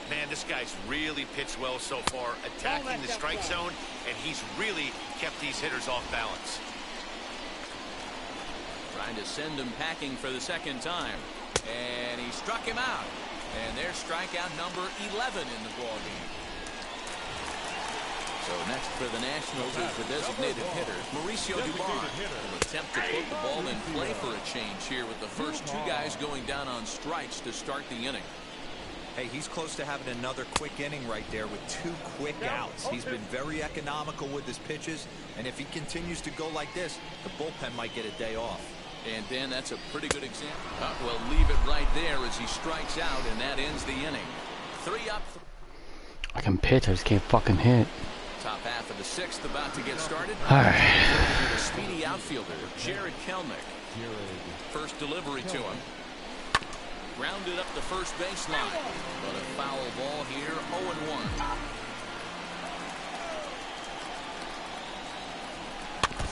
Man, this guy's really pitched well so far, attacking the strike zone, and he's really kept these hitters off balance. Trying to send him packing for the second time. And he struck him out. And there's strikeout number 11 in the ballgame. So next for the Nationals is the designated hitter, Mauricio Dubon. Will attempt to put the ball in play for a change here with the first 2 guys going down on strikes to start the inning. Hey, he's close to having another quick inning right there with 2 quick outs. He's been very economical with his pitches, and if he continues to go like this, the bullpen might get a day off. And Dan, that's a pretty good example. Well, leave it right there as he strikes out, and that ends the inning. 3 up. I can pitch, I just can't fucking hit. Top half of the 6th about to get started. All right. The speedy outfielder, Jared Kellnick. First delivery to him. Grounded up the first baseline. But a foul ball here, 0-1.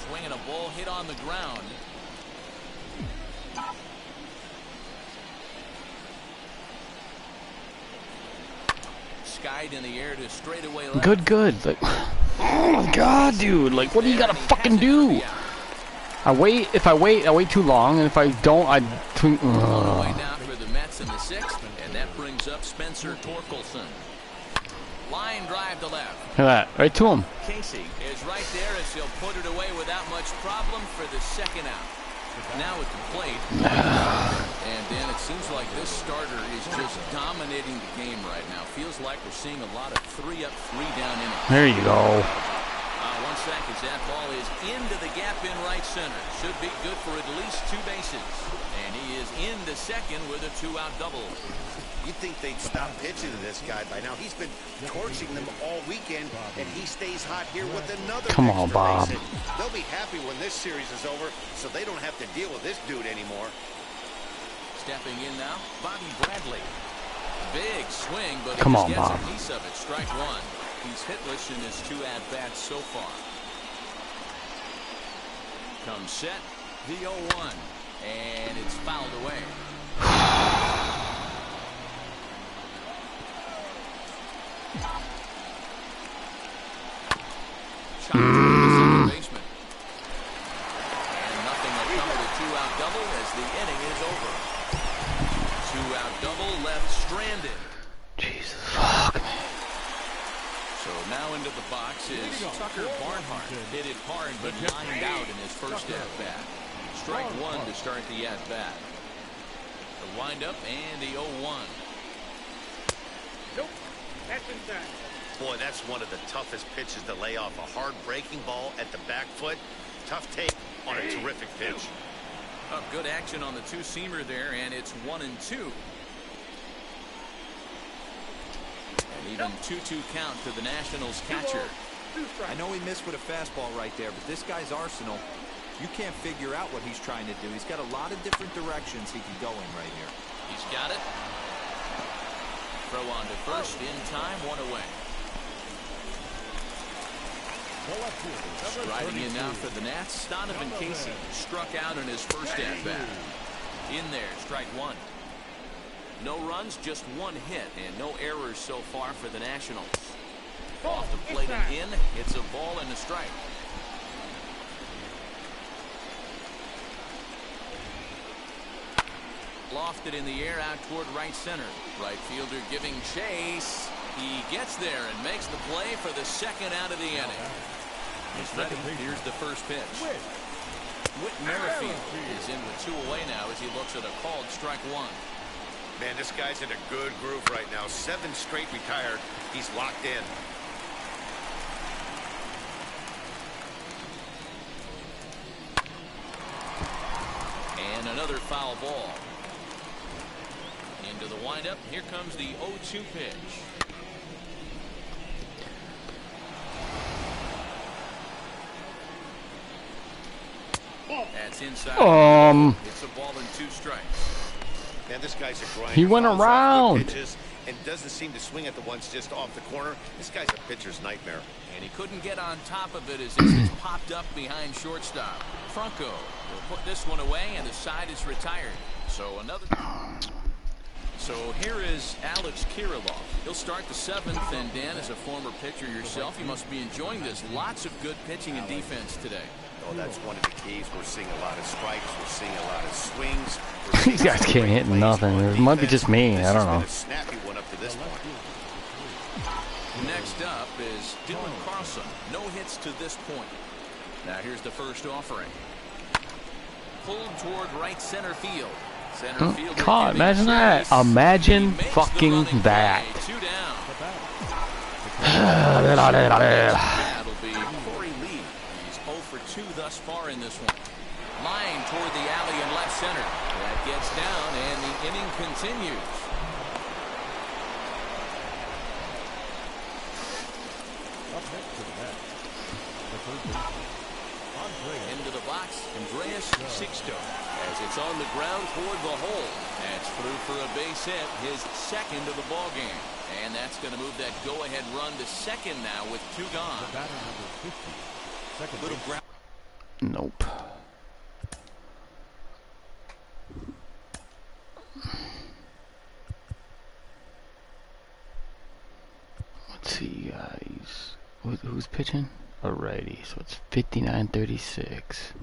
Swinging a ball hit on the ground. Skied in the air to straightaway left. Good. Like, oh my god, dude. Like, what do you gotta fucking do? I wait. If I wait too long, and if I don't, I twink. Away now for the Mets in the 6th, and that brings up Spencer Torkelson. Line drive to left. Look at that, right to him. Casey is right there as he'll put it away without much problem for the second out. Now at the plate, and Dan, it seems like this starter is just dominating the game right now. Feels like we're seeing a lot of 3 up, 3 down innings. There you go. 1 second, that ball is into the gap in right center. Should be good for at least 2 bases. And he is into second with a 2-out double. You'd think they'd stop pitching to this guy by now. He's been torching them all weekend, and he stays hot here with another. Come on, Bob. They'll be happy when this series is over, so they don't have to deal with this dude anymore. Stepping in now, Bobby Bradley. Big swing, but come he on, gets Bob. a piece of it. Strike 1. He's hitless in his 2 at-bats so far. Comes set, the 0-1, and it's fouled away. Shot to the second baseman. And nothing will come with a 2-out double as the inning is over. 2-out double left stranded. Jesus, fuck me. So now into the box is Tucker Barnhart. Hit it hard but lined out in his first at-bat. Strike 1 to start the at-bat. The windup and the 0-1. Nope, that's inside. Boy, that's one of the toughest pitches to lay off. A hard breaking ball at the back foot. Tough take on a terrific pitch. Good action on the 2-seamer there, and it's 1-2. And even 2-2 count to the Nationals catcher. I know he missed with a fastball right there, but this guy's arsenal, you can't figure out what he's trying to do. He's got a lot of different directions he can go in right here. He's got it. Throw on to first in time, 1 away. Striding in now for the Nats, Donovan Casey struck out in his first at-bat. In there, strike 1. No runs, just 1 hit, and no errors so far for the Nationals. Off the plate and in, it's a ball and a strike. Lofted in the air out toward right center. Right fielder giving chase. He gets there and makes the play for the second out of the inning. He's ready. Here's the first pitch. Whit Merrifield is in with 2 away now as he looks at a called strike 1. Man, this guy's in a good groove right now. 7 straight retired. He's locked in. And another foul ball. Into the windup. Here comes the 0-2 pitch. That's inside. It's a ball and 2 strikes. Man, this guy's a grinder. He went around. And doesn't seem to swing at the ones just off the corner. This guy's a pitcher's nightmare. And he couldn't get on top of it as this popped up behind shortstop. Franco will put this one away, and the side is retired. So here is Alex Kiriloff. He'll start the 7th, and Dan, as a former pitcher yourself, you must be enjoying this. Lots of good pitching and defense today. Oh, that's one of the keys. We're seeing a lot of strikes. We're seeing a lot of swings. These guys can't hit nothing. It might be just me. I don't know. A snappy one up to this point. Next up is Dylan Carlson. No hits to this point. Now here's the first offering. Pulled toward right center field. Center field. God, imagine that. Imagine fucking that. 2 down. Thus far in this one. Line toward the alley in left center. That gets down, and the inning continues. Up next to the bat, the third baseman, into the box, Andreas Sixto, as it's on the ground toward the hole. That's through for a base hit, his 2nd of the ball game, and that's going to move that go-ahead run to 2nd now with 2 gone. the batter number 50, second Little base. Nope. Let's see, guys. Who's pitching? Alrighty, so it's 59-36.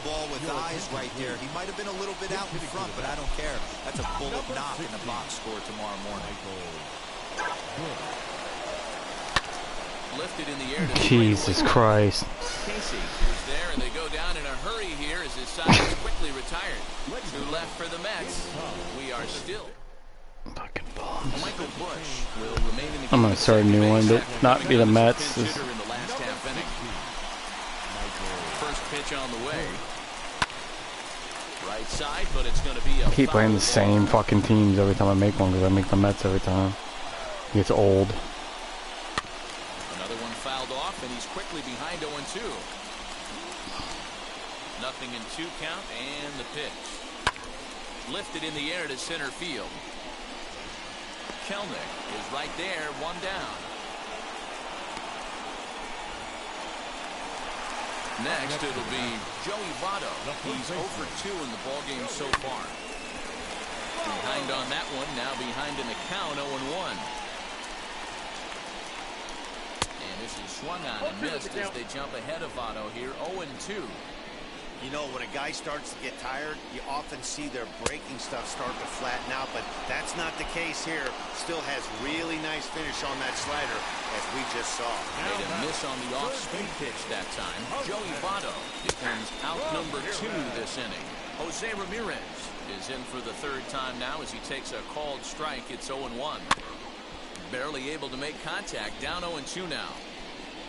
Ball with eyes right there. He might have been a little bit out in front, but I don't care. That's a bullet knock in the box score tomorrow morning. Lifted in the air to Jesus Christ. Casey is there, and they go down in a hurry here as his side is quickly retired. 2 left for the Mets. We are still. Fucking bums. Michael Bush will remain in the game. I'm gonna start a new one, but not be the Mets. In the last half inning. First pitch on the way. Right side, but it's going to be a I keep playing the same fucking teams every time I make one because I make the Mets every time. It gets old. Another one fouled off, and he's quickly behind 0-2. Nothing in 2 count, and the pitch. Lifted in the air to center field. Kellnick is right there, 1 down. Next, it'll be Joey Votto. He's 0 for 2 in the ballgame so far. Behind on that one, now behind in the count, 0-1. And this is swung on and missed as they jump ahead of Votto here, 0-2. You know, when a guy starts to get tired, you often see their breaking stuff start to flatten out, but that's not the case here. Still has really nice finish on that slider, as we just saw. Made a miss on the off-speed pitch that time. Joey Votto becomes out number 2 this inning. Jose Ramirez is in for the 3rd time now as he takes a called strike. It's 0-1. Barely able to make contact, down 0-2 now.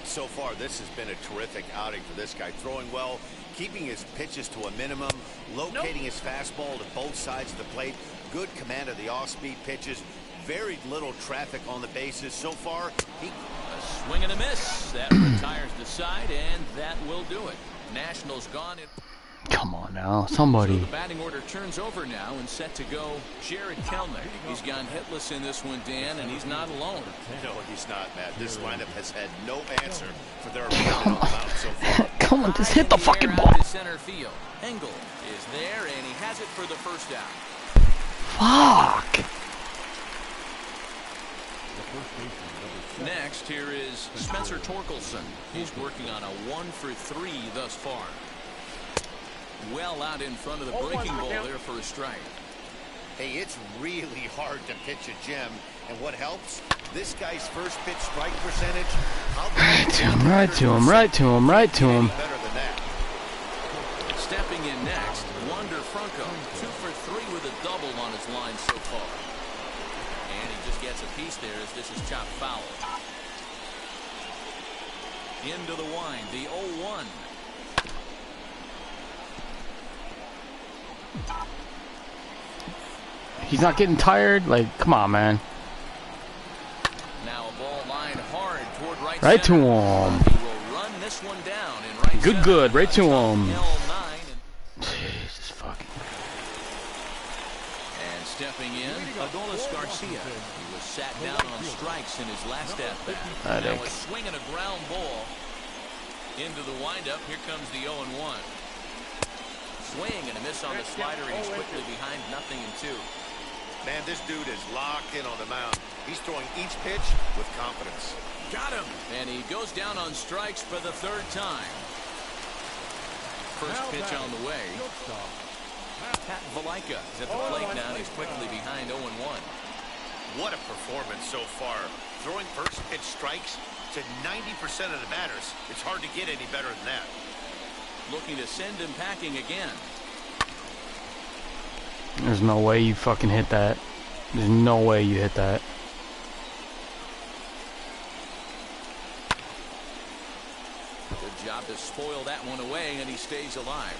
So far, this has been a terrific outing for this guy. Throwing well, keeping his pitches to a minimum, locating his fastball to both sides of the plate, good command of the off-speed pitches, very little traffic on the bases. So far, a swing and a miss. That retires the side, and that will do it. Nationals gone. Come on now, somebody. So the batting order turns over now and set to go Jared Kellner. He's gone hitless in this one, Dan, and he's not alone. No, he's not, Matt. This lineup has had no answer for their opponent so far. Come on, just hit the fucking ball. To center field. Engel is there, and he has it for the 1st out. Fuck. Next, here is Spencer Torkelson. He's working on a 1 for 3 thus far. Well out in front of the breaking ball there for a strike. Hey, it's really hard to pitch a gem. And what helps? This guy's first pitch strike percentage. Right to him, right to him, right to him, right to him. Better than that. Stepping in next, Franco. 2 for 3 with a double on his line so far. And he just gets a piece there as this is chopped foul. Into the wind, the 0-1. He's not getting tired. Like, come on, man. Now a ball lined hard toward right to him. He will run this one down in right good, center. good, right to him. Jesus fucking. And stepping in, Adolis Garcia. He was sat down on strikes in his last at bat. Now a swing and a ground ball into the windup. Here comes the 0-1. Swing and a miss on the slider, and he's quickly behind 0-2. Man, this dude is locked in on the mound. He's throwing each pitch with confidence. Got him. And he goes down on strikes for the 3rd time. First pitch on the way. Pat Valaika is at the plate now, and he's quickly behind 0-1. What a performance so far. Throwing first pitch strikes to 90% of the batters. It's hard to get any better than that. Looking to send him packing again. There's no way you fucking hit that. There's no way you hit that. Good job to spoil that one away, and he stays alive.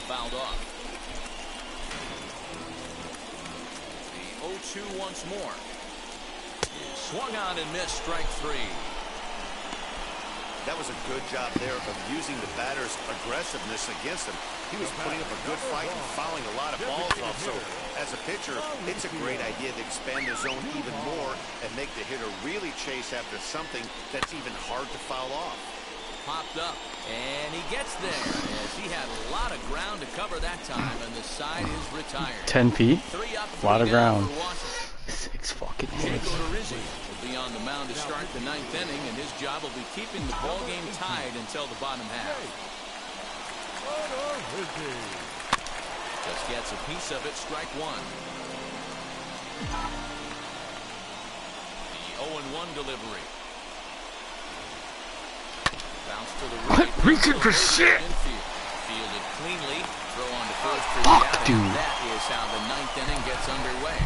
Fouled off. The 0-2 once more. Swung on and missed, strike 3. That was a good job there of using the batter's aggressiveness against him. He was putting up a good fight and fouling a lot of balls off. So as a pitcher, it's a great idea to expand the zone even more and make the hitter really chase after something that's even hard to foul off. Popped up, and he gets there as he had a lot of ground to cover that time, and the side is retired. 10 feet. 3 up, 3 a lot of ground. 6 fucking hits. Will be on the mound to start the 9th inning, and his job will be keeping the ball game tied until the bottom half. Just gets a piece of it, strike 1. The 0-1 delivery. Bounce to the right. Reaching for shit. Fielded cleanly. Throw on to first for Fuck, the out. dude. That is how the 9th inning gets underway.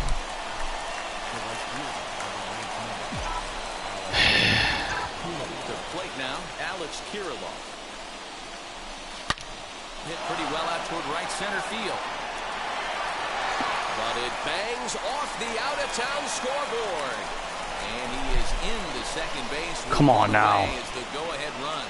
To plate now, Alex Kiriloff. Hit pretty well out toward right center field. But it bangs off the out-of-town scoreboard. And he is into second base. Come on now. Is the go-ahead run.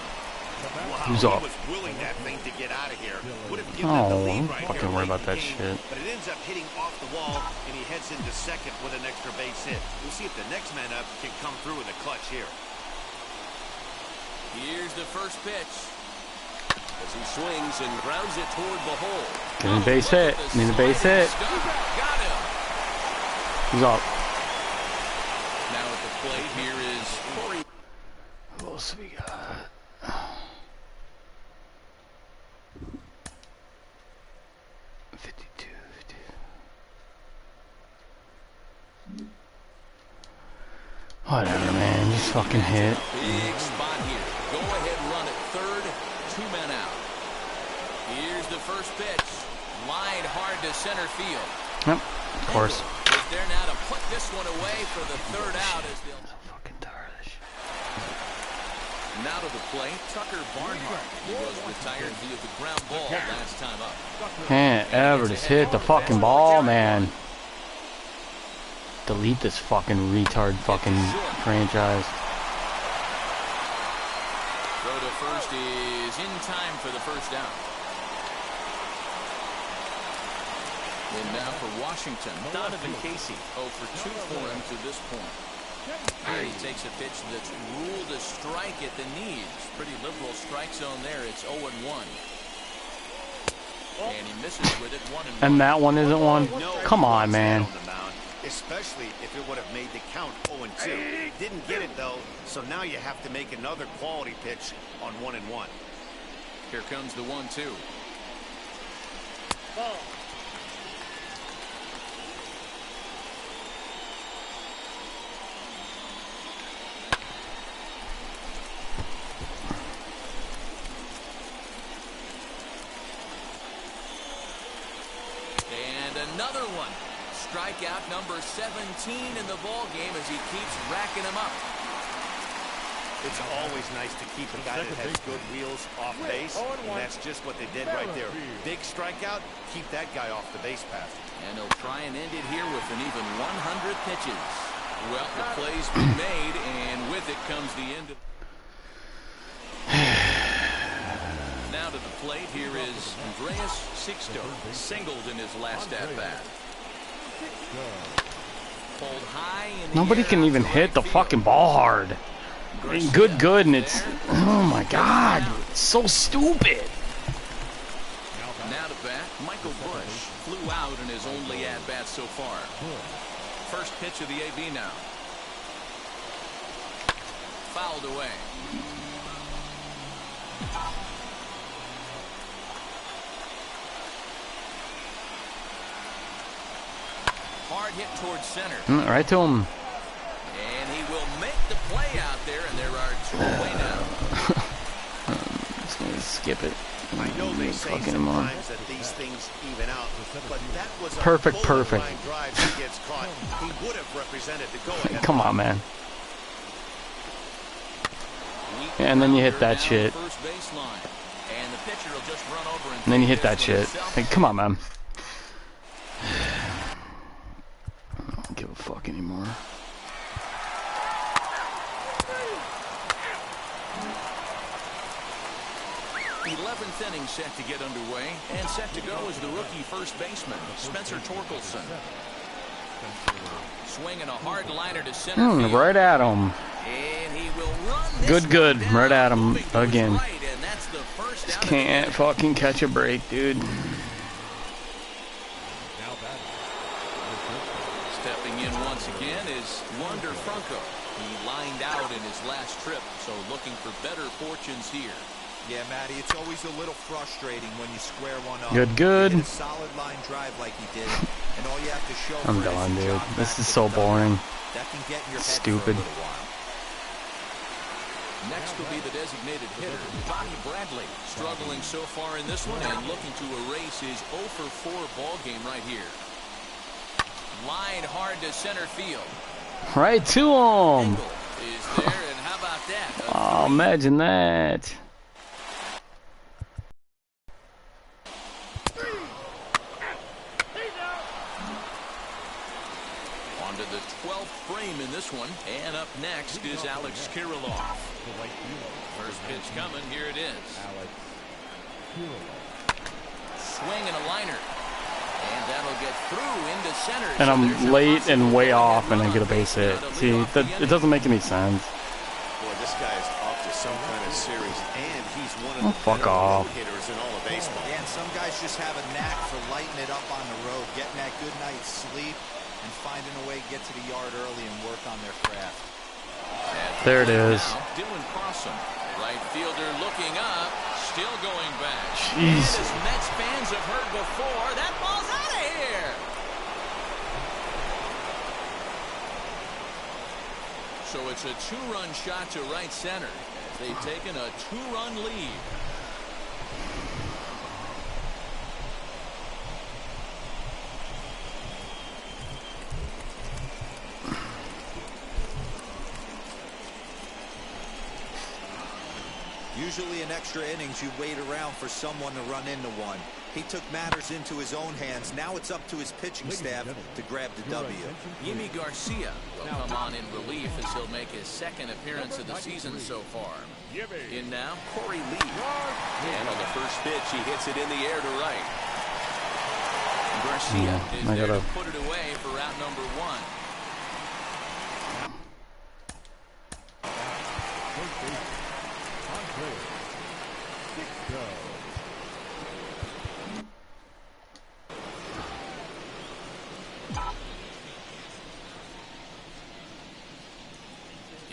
Wow, Who's up? He was willing that thing to get out of here. Would have given them the Oh, lead I'm right fucking here worried late about that in the game, shit. But it ends up hitting off the wall, and he heads into second with an extra base hit. We'll see if the next man up can come through in the clutch here. Here's the first pitch. As he swings and grounds it toward the hole. Need a base hit. Need a base hit. Got him. He's up. Now at the plate here is Corey. Who else we got? Whatever, man. Just fucking hit. Big spot here. Go ahead run at third. 2 men out. Here's the first pitch. Lined hard to center field. Yep, of course. Is there now to put this one away for the 3rd out as they'll. I'm so fucking tired of this shit. Now to the plate, Tucker Barnhart. He was retired via the ground ball last time up. Can't ever just hit the fucking ball, man. Delete this fucking retard fucking franchise. Throw to first is in time for the 1st down. And now for Washington, Donovan Casey. 0 for 2 for him to this point. Here he takes a pitch that's ruled a strike at the knees. Pretty liberal strike zone there. It's 0-1. And he misses with it 1-1. And that one isn't one? Come on, man. Especially if it would have made the count 0-2. Didn't get it though, so now you have to make another quality pitch on 1-1. Here comes the 1-2. Ball. And another one. Strikeout number 17 in the ball game as he keeps racking them up. It's always nice to keep a guy that has good wheels off base, and that's just what they did right there. Big strikeout, keep that guy off the base path. And he'll try and end it here with an even 100 pitches. Well, the play's been made, and with it comes the end of... Now to the plate, here is Andreas Sixto, singled in his last at-bat. Pulled high in the Nobody can even hit the fucking ball hard. I mean, good, and it's... Oh my god, it's so stupid. Now to bat, Michael Bush flew out in his only at-bat so far. First pitch of the AB now. Fouled away. Hard hit towards center. Right to him. And he will make the play out there, and there are two away now. I'm just gonna skip it. I know they say sometimes that these things even out, but that was a perfect. line drive that gets caught. He would have represented the go-ahead. Come on, man. And then you hit that shit. And then you hit that shit. Like, come on, man. I don't give a fuck anymore. 11th inning set to get underway, and set to go is the rookie first baseman, Spencer Torkelson. Swinging a hard liner to center field. Right at him. And he will run Good. Right at him again. Right, and that's the first Just can't fucking catch a break, dude. Stepping in once again is Wander Franco. He lined out in his last trip, so looking for better fortunes here. Yeah, Matty, it's always a little frustrating when you square one up. Good. You hit a solid line drive like he did, and all you have to show I'm for it done, is dude. jog This back is to so the boring. That can get in your head Stupid. for a little while. Next will be the designated hitter, Bobby Bradley, struggling so far in this one and looking to erase his 0 for 4 ball game right here. Line hard to center field. Right to him. Angle is there, and how about that? Oh, imagine that. On to the 12th frame in this one, and up next is Alex Kiriloff. First pitch coming, here it is. Swing and a liner. And that'll get through into center. And I'm late and way off, and I get a base hit. See, it doesn't make any sense. Boy, this guy is off to some kind of series, and he's one of the fuck off. hitters in all of baseball. Yeah, and some guys just have a knack for lighting it up on the road, getting that good night's sleep, and finding a way to get to the yard early and work on their craft. There it is. Dylan Carlson, right fielder looking up, still going back. Jeez. And as Mets fans have heard before, that ball's out of here. So it's a 2-run shot to right center as they've taken a 2-run lead. Usually in extra innings, you wait around for someone to run into one. He took matters into his own hands. Now it's up to his pitching staff to grab the W. Yimi Garcia will come on in relief as he'll make his second appearance of the season so far. In now, Corey Lee. And on the first pitch, he hits it in the air to right. Garcia is there to put it away for out number 1.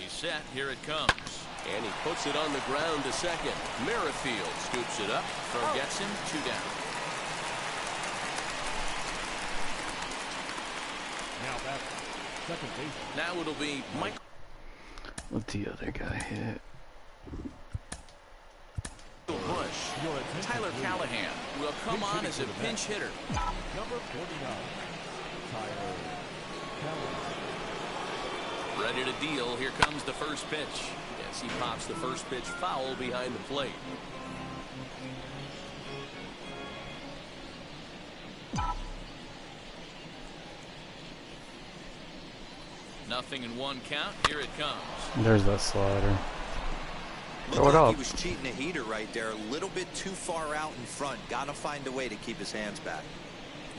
Set, here it comes. And he puts it on the ground to second. Merrifield scoops it up, gets him 2 down. second base. Now it'll be Mike. What's the other guy hit? Bush. Tyler Callahan will come on as a pinch hitter. Number 49, Tyler Kellner. Ready to deal. Here comes the first pitch. Yes, he pops the first pitch foul behind the plate. Nothing in one count. Here it comes. There's that slider. Throw Looked it like up. he was cheating a heater right there. A little bit too far out in front. Got to find a way to keep his hands back.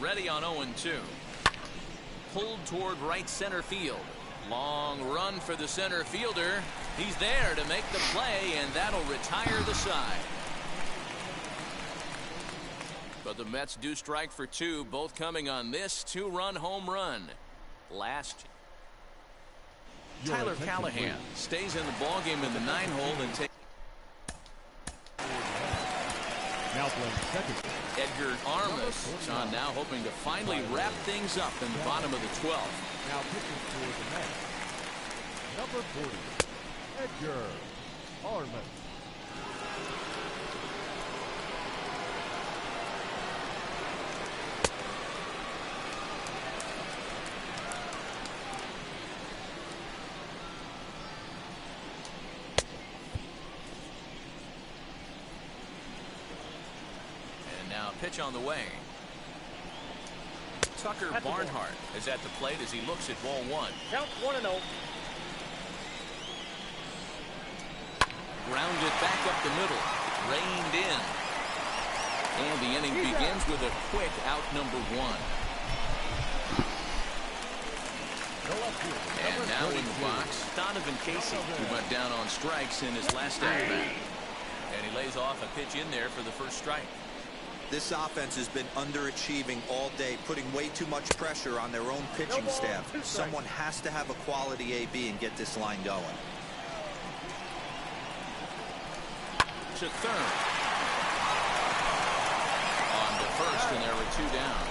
Ready on 0-2. Pulled toward right center field. Long run for the center fielder. He's there to make the play, and that'll retire the side. But the Mets do strike for two, both coming on this two-run home run. Last. Tyler Callahan stays in the ballgame in the 9-hole and takes. Now playing second. Edgar Armas is on now, hoping to finally wrap things up in the bottom of the 12th. Now pitching for the Mets, number 40, Edgar Armas. Pitch on the way. Tucker Barnhart is at the plate as he looks at ball one. Count 1-0. Grounded back up the middle. Reined in. And the inning begins with a quick out number one. And now in the box, Donovan Casey, who went down on strikes in his last at-bat. And he lays off a pitch in there for the first strike. This offense has been underachieving all day, putting way too much pressure on their own pitching staff. Someone has to have a quality AB and get this line going. To third. On to first, and there were two down.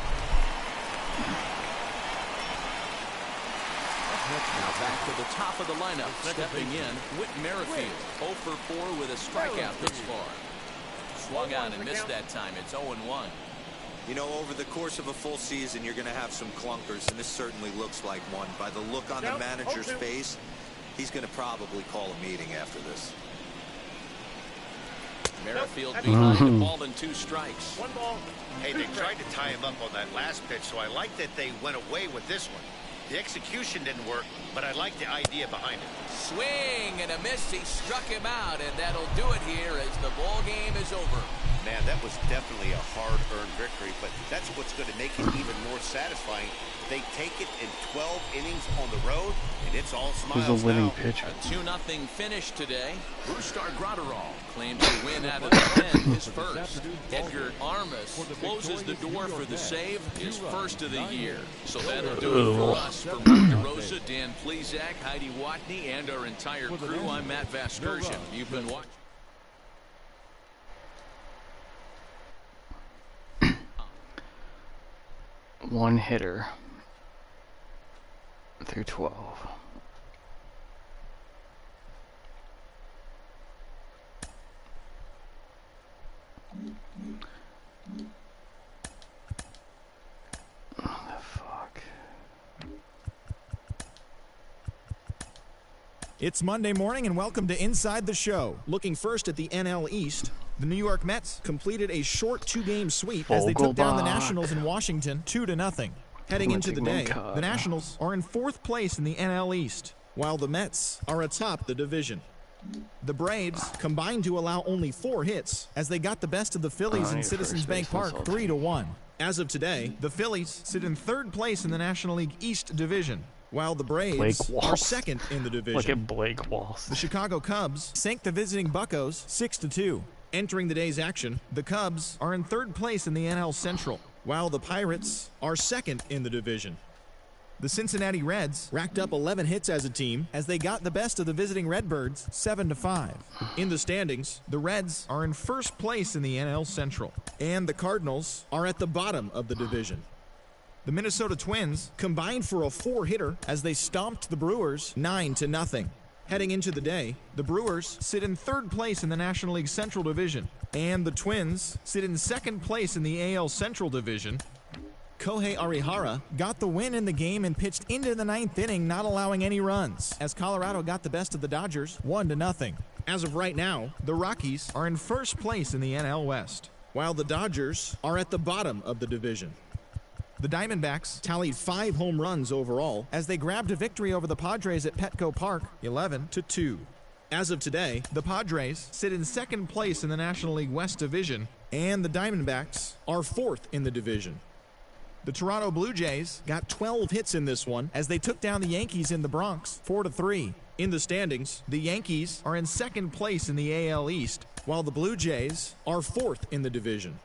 Now back to the top of the lineup. Stepping in, Whit Merrifield. 0 for 4 with a strikeout this far. Swung on and missed that time. It's 0-1. You know, over the course of a full season, you're going to have some clunkers, and this certainly looks like one. By the look on the manager's face, he's going to probably call a meeting after this. Merrifield behind the ball and 2 strikes. 1 ball. Hey, they tried to tie him up on that last pitch, so I like that they went away with this one. The execution didn't work, but I like the idea behind it. Swing and a miss. He struck him out, and that'll do it here as the ball game is over. Man, that was definitely a hard-earned victory, but that's what's going to make it even more satisfying. They take it in 12 innings on the road, and it's all smiles Who's a winning now. pitcher? A 2-0 finish today. Brustar Gratterall claims a win out of the 10, his first. Edgar Armas closes the door for the save, his first of the year. So that'll do it for us. For Mark DeRosa, Dan Plezak, Heidi Watney, and our entire crew, I'm Matt Vasgersian. You've been watching. One hitter through 12. Oh, the fuck. It's Monday morning and welcome to Inside the Show. Looking first at the NL East, the New York Mets completed a short 2-game sweep as they took down the Nationals in Washington 2-0. Heading into the day, the Nationals are in 4th place in the NL East, while the Mets are atop the division. The Braves combined to allow only 4 hits as they got the best of the Phillies in Citizens Bank Park 3-1. As of today, the Phillies sit in 3rd place in the National League East Division, while the Braves are 2nd in the division. Look at Blake Walsh. The Chicago Cubs sank the visiting Buccos 6-2. Entering the day's action, the Cubs are in 3rd place in the NL Central, while the Pirates are 2nd in the division. The Cincinnati Reds racked up 11 hits as a team as they got the best of the visiting Redbirds 7-5. In the standings, the Reds are in 1st place in the NL Central, and the Cardinals are at the bottom of the division. The Minnesota Twins combined for a 4-hitter as they stomped the Brewers 9-0. Heading into the day, the Brewers sit in 3rd place in the National League Central Division, and the Twins sit in 2nd place in the AL Central Division. Kohei Arihara got the win in the game and pitched into the 9th inning, not allowing any runs, as Colorado got the best of the Dodgers 1-0. As of right now, the Rockies are in 1st place in the NL West, while the Dodgers are at the bottom of the division. The Diamondbacks tallied 5 home runs overall as they grabbed a victory over the Padres at Petco Park 11-2. As of today, the Padres sit in 2nd place in the National League West Division, and the Diamondbacks are 4th in the division. The Toronto Blue Jays got 12 hits in this one as they took down the Yankees in the Bronx 4-3. In the standings, the Yankees are in 2nd place in the AL East, while the Blue Jays are 4th in the division.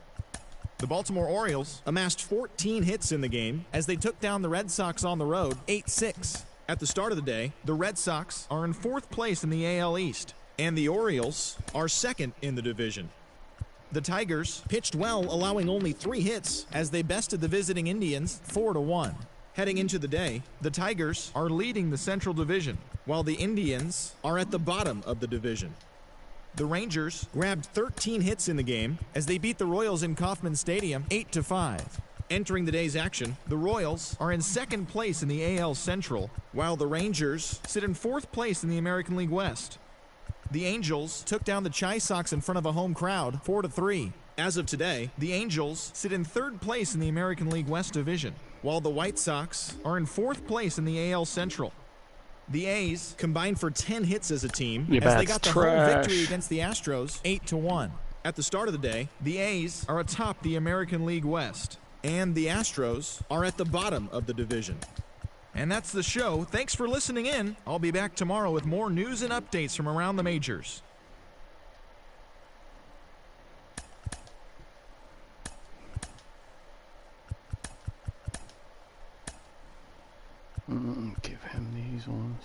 The Baltimore Orioles amassed 14 hits in the game as they took down the Red Sox on the road 8-6. At the start of the day, the Red Sox are in 4th place in the AL East, and the Orioles are 2nd in the division. The Tigers pitched well, allowing only 3 hits as they bested the visiting Indians 4-1. Heading into the day, the Tigers are leading the Central Division, while the Indians are at the bottom of the division. The Rangers grabbed 13 hits in the game as they beat the Royals in Kauffman Stadium 8-5. Entering the day's action, the Royals are in 2nd place in the AL Central, while the Rangers sit in 4th place in the American League West. The Angels took down the Chi Sox in front of a home crowd 4-3. As of today, the Angels sit in 3rd place in the American League West Division, while the White Sox are in 4th place in the AL Central. The A's combined for 10 hits as a team as they got the home victory against the Astros 8-1. At the start of the day, the A's are atop the American League West, and the Astros are at the bottom of the division. And that's the show. Thanks for listening in. I'll be back tomorrow with more news and updates from around the majors. Give him these ones.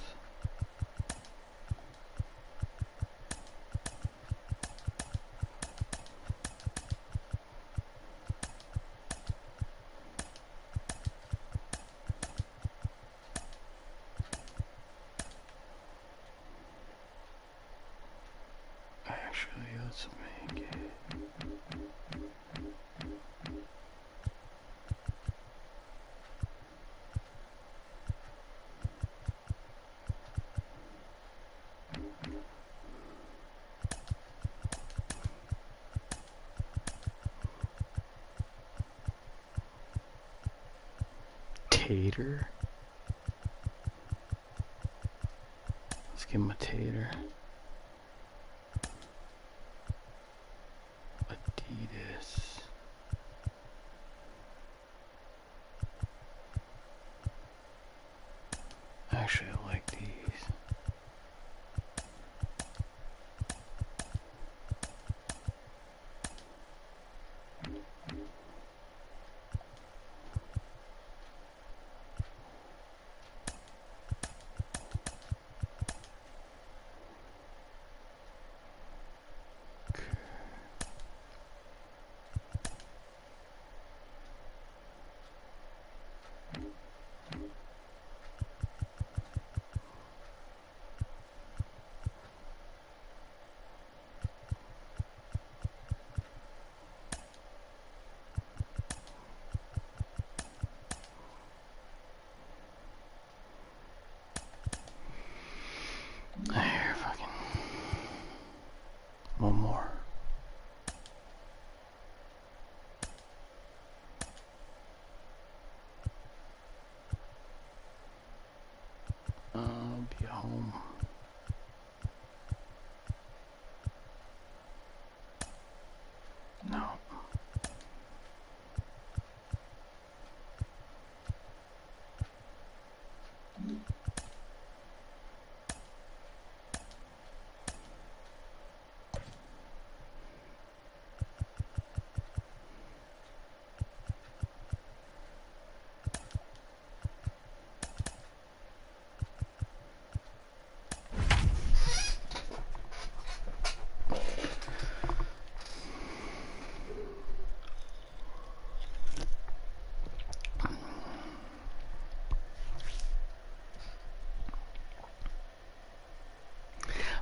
Actually, let's make it. Tater. Let's give him a tater. Adidas. Actually, I like these.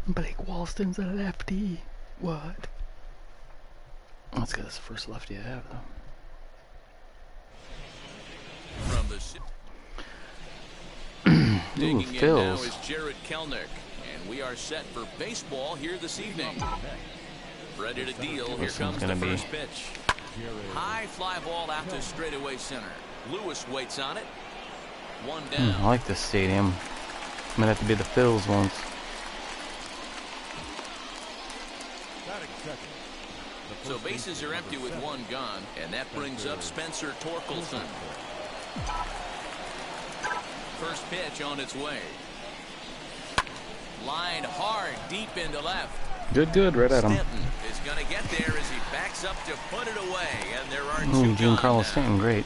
Blake Walston's a lefty. What? That's good. That's the first lefty I have, though. From the digging in now is Jared Kellnick, and we are set for baseball here this evening. Ready to deal. Here comes the first pitch. High fly ball out to straightaway center. Lewis waits on it. One down. I like this stadium. Might have to be the Phils once. So bases are empty with one gone, and that brings up Spencer Torkelson. First pitch on its way. Line hard, deep into left. Good, right at him. Stanton is going to get there as he backs up to put it away, and there are two gone Giancarlo now. Stanton, great.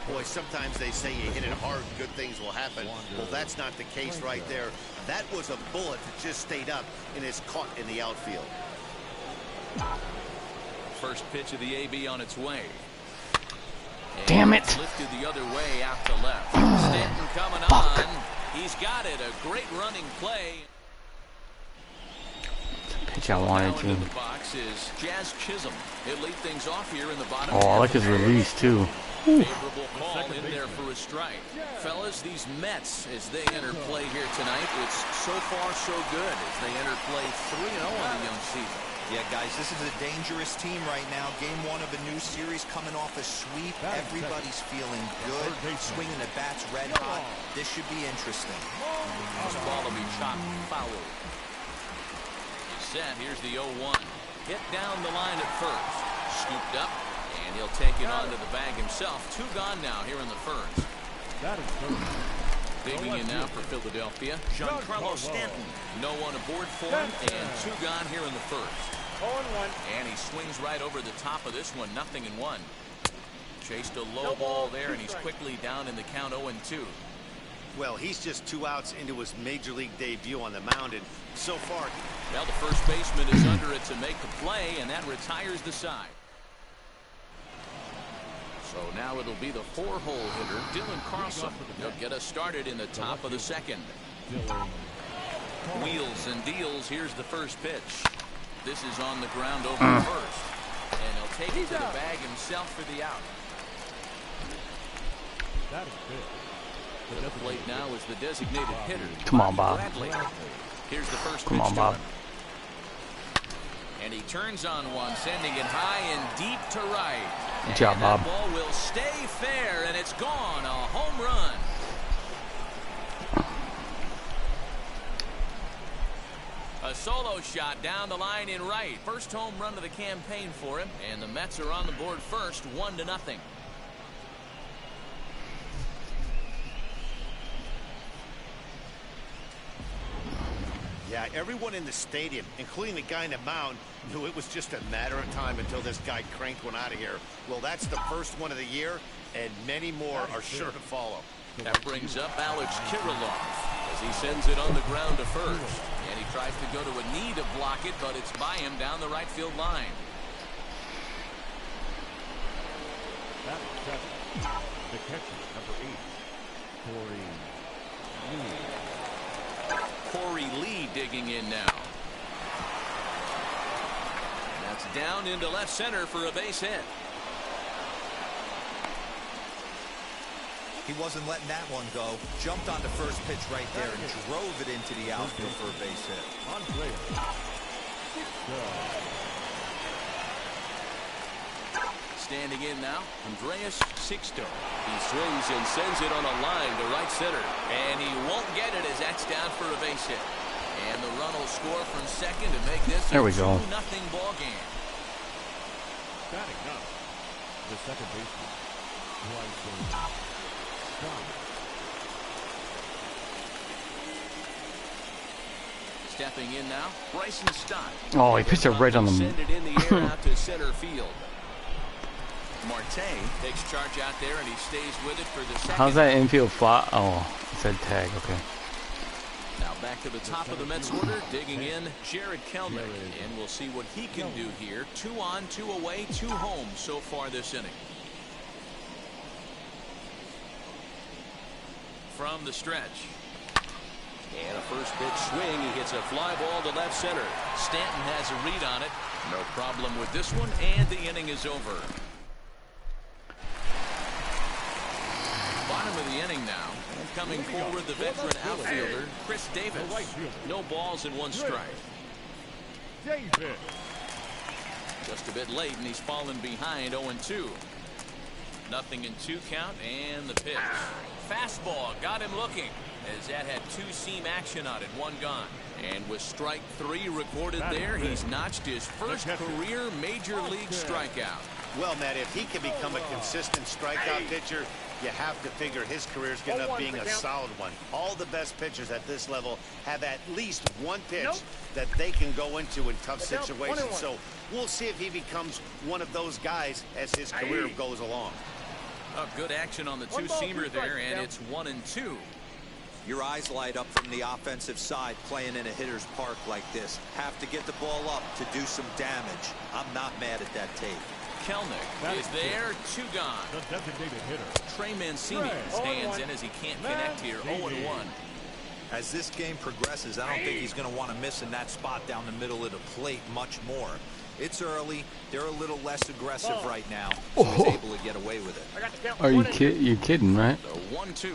Boy, sometimes they say you hit it hard, good things will happen. Well, that's not the case right there. That was a bullet that just stayed up and is caught in the outfield. First pitch of the AB on its way. Damn it. Lifted the other way out to left. Stanton coming on. He's got it. A great running play. Pitch I wanted to. Into the box is Jazz Chisholm. He'll lead things off here in the bottom. Oh, I like his release too. Favorable call in there for a strike. Fellas, these Mets, as they enter play here tonight, it's so far so good as they enter play 3-0 on the young season. Yeah, guys, this is a dangerous team right now. Game one of a new series coming off a sweep. Everybody's feeling good. Swinging the bats red hot. This should be interesting. This ball will be chopped foul. Set. Here's the 0-1. Hit down the line at first. Scooped up, and he'll take it onto the bag himself. Two gone now here in the first. Digging in now for Philadelphia, Giancarlo Stanton. No one aboard for him, and two gone here in the first. 0-1. And he swings right over the top of this one, 0-1. Chased a low ball there, and he's quickly down in the count 0-2. Well, he's just 2 outs into his major league debut on the mound, and so far... Well, the first baseman is under it to make the play, and that retires the side. So now it'll be the 4-hole hitter, Dylan Carlson. He'll get us started in the top of the second. Wheels and deals. Here's the first pitch. This is on the ground over first. And he'll take it to the bag himself for the out. That is good. To the plate now is the designated hitter. Come on, Bob. Bradley. Here's the first Come pitch on, to Bob. him. And he turns on one, sending it high and deep to right. Good job, and Bob. That ball will stay fair, and it's gone. A home run. A solo shot down the line in right. First home run of the campaign for him, and the Mets are on the board first, 1-0. Yeah, everyone in the stadium, including the guy in the mound, knew it was just a matter of time until this guy cranked one out of here. Well, that's the first one of the year, and many more are sure to follow. That brings up Alex Kiriloff as he sends it on the ground to first. And he tries to go to a knee to block it, but it's by him down the right field line. That is 7. The catcher, number 8, Corey Lee digging in now. That's down into left center for a base hit. He wasn't letting that one go. Jumped on the first pitch right there and drove it into the outfield for a base hit. Standing in now, Andreas Sixto. He swings and sends it on a line to right center. And he won't get it as that's down for a base hit. And the run will score from second to make this there we a go. 2-0 ball game. batting up. The second baseman. Stepping in now, Bryson Stott. Oh, he pitched it right on the... Send it in the air out to center field. Marte takes charge out there, and he stays with it for the second. How's that infield fly? Oh, it said tag. Okay. Now back to the top of the Mets order, digging in Jared Kelman, and we'll see what he can do here. 2 on, 2 away, 2 home so far this inning. From the stretch, And a first pitch swing. He hits a fly ball to left center. Stanton has a read on it. No problem with this one, and the inning is over. Bottom of the inning now. And coming forward, the veteran outfielder, Chris Davis. No balls and 1 strike. Davis. Just a bit late, and he's fallen behind 0-2. 0-2 count, and the pitch. Fastball got him looking, as that had 2-seam action on it, 1 gone. And with strike 3 recorded there, he's notched his first career major league strikeout. Well, Matt, if he can become a consistent strikeout pitcher, you have to figure his career is going to end up being a solid one. All the best pitchers at this level have at least 1 pitch that they can go into in tough situations. So we'll see if he becomes one of those guys as his career goes along. Good action on the 2-seamer there, and it's 1-2. Your eyes light up from the offensive side playing in a hitter's park like this. Have to get the ball up to do some damage. I'm not mad at that tape. Kellnick is there, 2 gone. The designated hitter. Trey Mancini stands in as he can't connect here, 0-1. As this game progresses, I don't think he's going to want to miss in that spot down the middle of the plate much more. It's early. They're a little less aggressive right now, so he's able to get away with it. Are you kidding, right? The 1-2.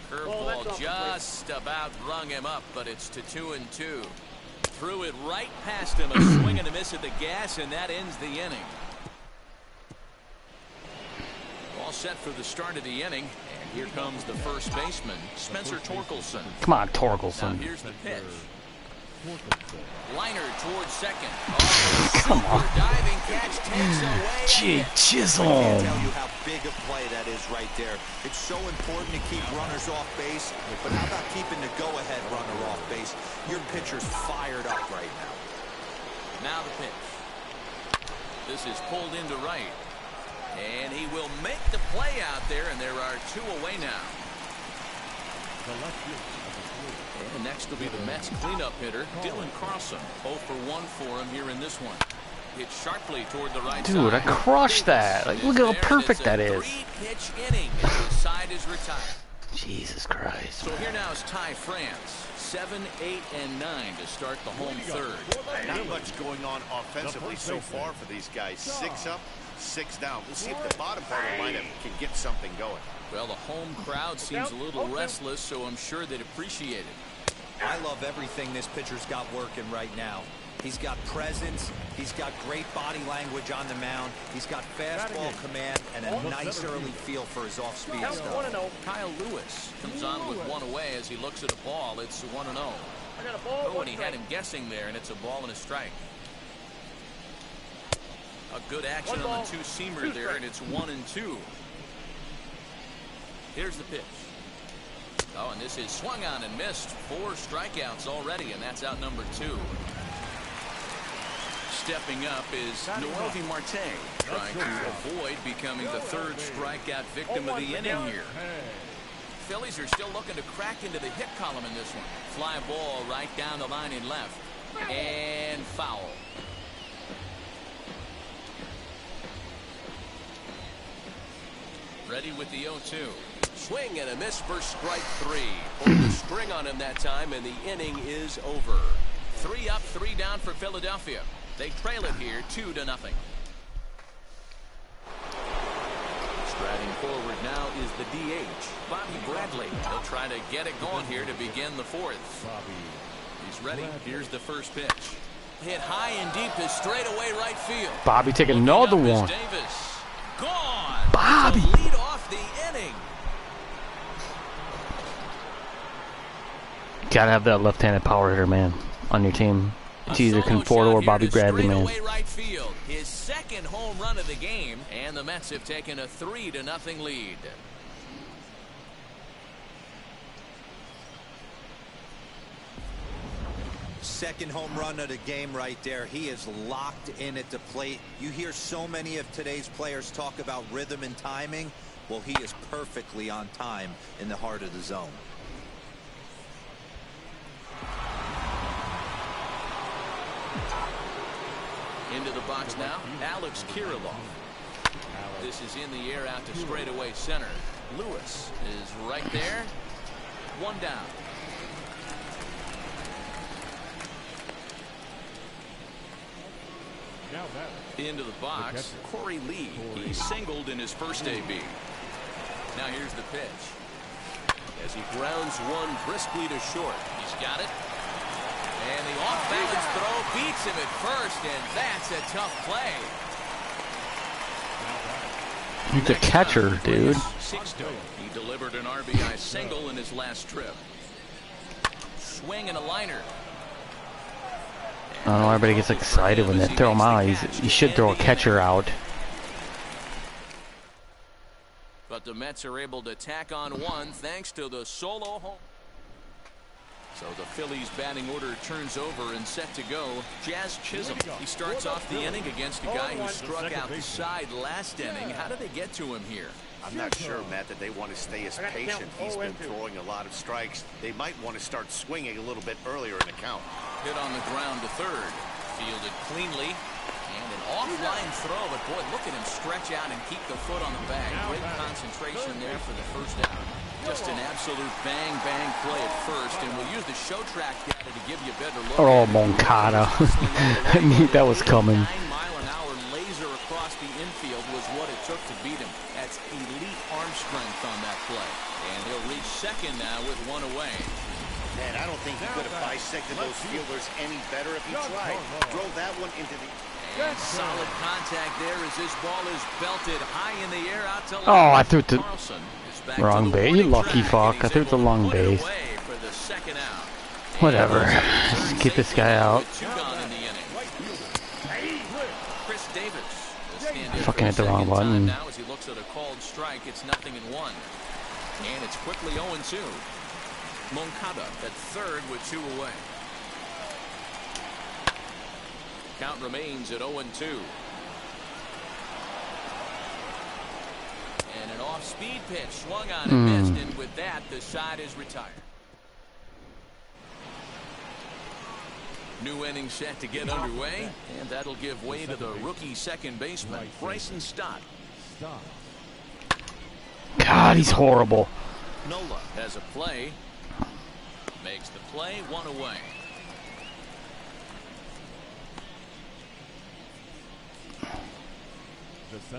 Curveball just about rung him up, but it's to 2-2. Threw it right past him, a swing and a miss at the gas, and that ends the inning. All set for the start of the inning, and here comes the first baseman, Spencer Torkelson. Come on, Torkelson. Now here's the pitch. Liner towards second. Come on. Diving catch takes away. Gee, chisel. I can't tell you how big a play that is right there. It's so important to keep runners off base, but how about keeping the go-ahead runner off base? Your pitcher's fired up right now. Now the pitch. This is pulled into right. And he will make the play out there, and there are 2 away now. And next will be the Mets cleanup hitter, Dylan Carlson. 0 for 1 for him here in this one. Hit sharply toward the right side. Dude, I crushed that. Like, look how perfect that is. 3-pitch inning. The side is retired. Jesus Christ. So here now is Ty France. 7, 8, and 9 to start the home third. Not much going on offensively so far for these guys. 6 up, 6 down. We'll see if the bottom part of the lineup can get something going. Well, the home crowd seems a little restless, so I'm sure they'd appreciate it. I love everything this pitcher's got working right now. He's got presence. He's got great body language on the mound. He's got fastball command and a nice early feel for his off-speed stuff. Kyle Lewis comes on with 1 away as he looks at a ball. It's 1-0. Oh, and he had him guessing there, and it's a ball and a strike. A good action on the 2-seamer there, and it's 1-2. Here's the pitch. Oh, and this is swung on and missed. 4 strikeouts already, and that's out number 2. Stepping up is Noelvi Marte, trying to avoid becoming the 3rd strikeout victim of the inning here. Phillies are still looking to crack into the hit column in this one. Fly ball right down the line in left. And foul. Ready with the 0-2. Swing and a miss for strike 3. Pulled the string on him that time, and the inning is over. 3 up, 3 down for Philadelphia. They trail it here 2-0. Striding forward now is the DH, Bobby Bradley. He'll try to get it going here to begin the 4th. He's ready. Here's the first pitch. Hit high and deep to straightaway right field. Bobby, take another one. Davis. Gone. Bobby. To lead off the inning. Gotta have that left-handed power hitter, man, on your team. It's either Conforto or Bobby Bradley, man. Right field. His 2nd home run of the game, and the Mets have taken a 3-0 lead. Second home run of the game right there. He is locked in at the plate. You hear so many of today's players talk about rhythm and timing. Well, he is perfectly on time in the heart of the zone. Into the box now, Alex Kiriloff. This is in the air out to straightaway center. Lewis is right there. One down. Into the box, Corey Lee. He singled in his first AB. Now here's the pitch. As he grounds one briskly to short. He's got it. And the off-balance throw beats him at first, and that's a tough play. He's a catcher, dude. He delivered an RBI single in his last trip. Swing and a liner. I don't know, everybody gets excited when they throw him out. You should throw a catcher out. But the Mets are able to tack on one thanks to the solo home. So the Phillies batting order turns over and set to go. Jazz Chisholm. He starts off the inning against a guy who struck out the side last inning. How did they get to him here? I'm not sure, Matt, that they want to stay as patient. He's been throwing a lot of strikes. They might want to start swinging a little bit earlier in the count. Hit on the ground to third. Fielded cleanly. And an offline throw, but boy, look at him stretch out and keep the foot on the bag. Great concentration there for the first out. Just an absolute bang-bang play at first, and we'll use the show track data to give you a better look. Oh, Moncada. I knew that was coming. 9-mile-an-hour laser across the infield was what it took to beat him. That's elite arm strength on that play. And he'll reach second now with one away. Man, I don't think he could have bisected those fielders any better if he tried. Drove that one into the... And solid contact there as this ball is belted high in the air out to left. Oh, I threw it to Carlson is back wrong to the base. You warning lucky track, fuck. and I he's threw it to able long put it base. away for the second out. Whatever. Just get this guy out. Two gone in the inning. Chris Davis will stand in Fucking for hit the wrong second time button. now as he looks at a called strike. It's 0-1. And it's quickly 0-2. Moncada at third with two away. Count remains at 0-2. And an off-speed pitch swung on and missed, and with that, the side is retired. New inning set to get underway, and that'll give way to the rookie second baseman, Bryson Stott. God, he's horrible. Nola has a play. Makes the play, one away.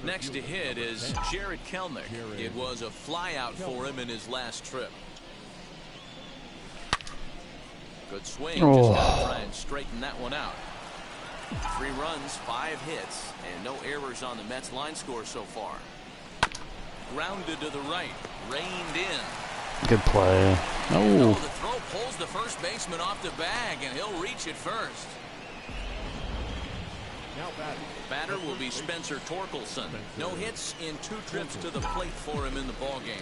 Next to hit is Jared Kellnick. It was a flyout for him in his last trip. Good swing. Just got to try and straighten that one out. 3 runs, 5 hits, and no errors on the Mets line score so far. Grounded to the right, reined in. Good play. Oh. The throw pulls the first baseman off the bag, and he'll reach it first. Batter will be Spencer Torkelson. No hits in 2 trips to the plate for him in the ballgame.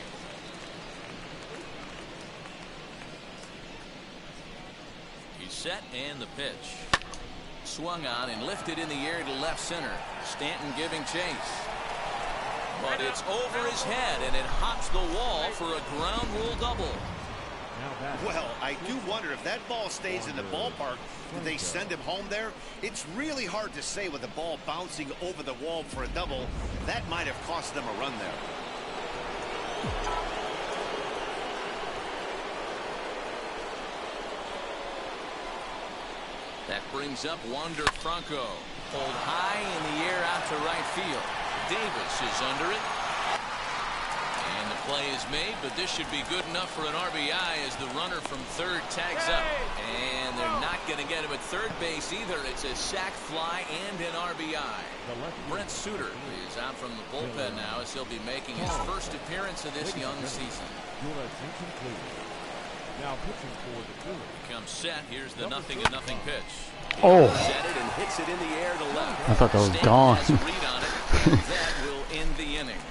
He's set, and the pitch. Swung on and lifted in the air to left center. Stanton giving chase. But it's over his head, and it hops the wall for a ground rule double. Well, I do wonder if that ball stays in the ballpark, do they send him home there? It's really hard to say with the ball bouncing over the wall for a double. That might have cost them a run there. That brings up Wander Franco. Pulled high in the air out to right field. Davis is under it. And the play is made, but this should be good enough for an RBI as the runner from third tags up. And they're not going to get him at third base either. It's a sac fly and an RBI. Brent Suiter is out from the bullpen now as he'll be making his first appearance of this young season. Now pitching for the Phillies. Comes set. Here's the 0-0 pitch. Oh. And hits it in the air to left. I thought that was Stanton gone. has a read on it, and that will end the inning.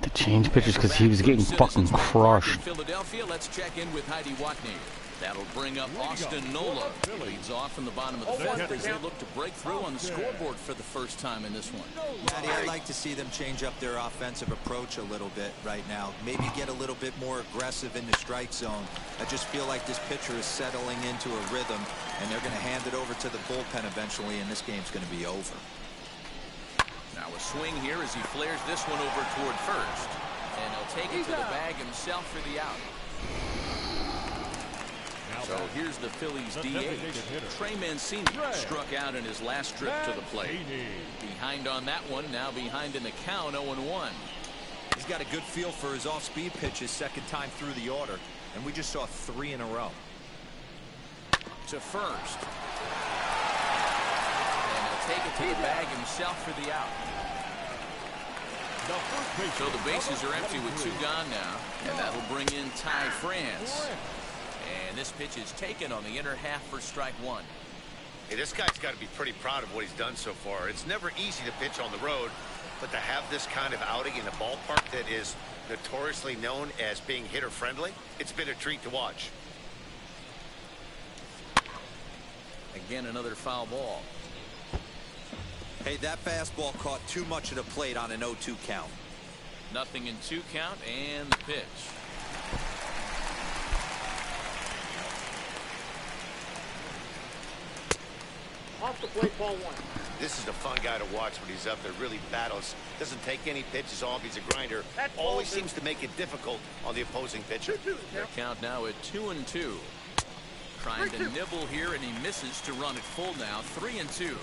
To change pitchers because he was getting fucking crushed. In Philadelphia, let's check in with Heidi Watney. That'll bring up Austin Nola. Leads off from the bottom of the 5th as they look to break through on the scoreboard for the first time in this one. Matty, I'd like to see them change up their offensive approach a little bit right now. Maybe get a little bit more aggressive in the strike zone. I just feel like this pitcher is settling into a rhythm, and they're going to hand it over to the bullpen eventually, and this game's going to be over. Now a swing here as he flares this one over toward first. And he'll take it to the bag himself for the out. So here's the Phillies DH. Trey Mancini struck out in his last trip to the plate. Behind on that one, now behind in the count, 0-1. He's got a good feel for his off-speed pitches second time through the order, and we just saw 3 in a row. To first. And he'll take it to the bag himself for the out. So the bases are empty with 2 gone now, and that'll bring in Ty France. And this pitch is taken on the inner half for strike 1. Hey, this guy's got to be pretty proud of what he's done so far. It's never easy to pitch on the road, but to have this kind of outing in a ballpark that is notoriously known as being hitter-friendly, it's been a treat to watch. Again, another foul ball. Hey, that fastball caught too much of the plate on an 0-2 count. Nothing in 2 count, and the pitch. Off the plate, ball 1. This is a fun guy to watch when he's up there. Really battles. Doesn't take any pitches off. He's a grinder. Always seems to make it difficult on the opposing pitcher. Their count now at 2-2. Trying to nibble here, and he misses to run it full now. 3-2.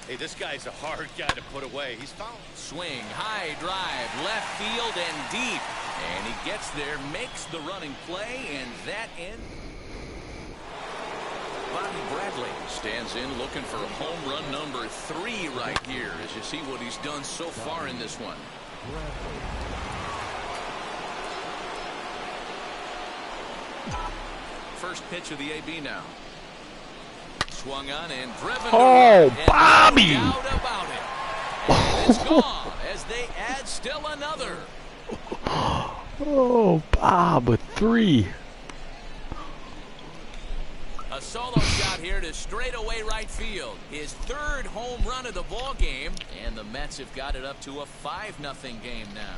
Hey, this guy's a hard guy to put away. He's fouled. Swing, high drive, left field and deep. And he gets there, makes the running play, and that ends. Bobby Bradley stands in looking for home run number 3 right here as you see what he's done so far in this one. First pitch of the AB now. Swung on and driven. Oh, Bobby! No doubt about it. And it's gone as they add still another. Oh, Bob with 3. A solo shot here to straightaway right field. His 3rd home run of the ball game, and the Mets have got it up to a 5-0 game now.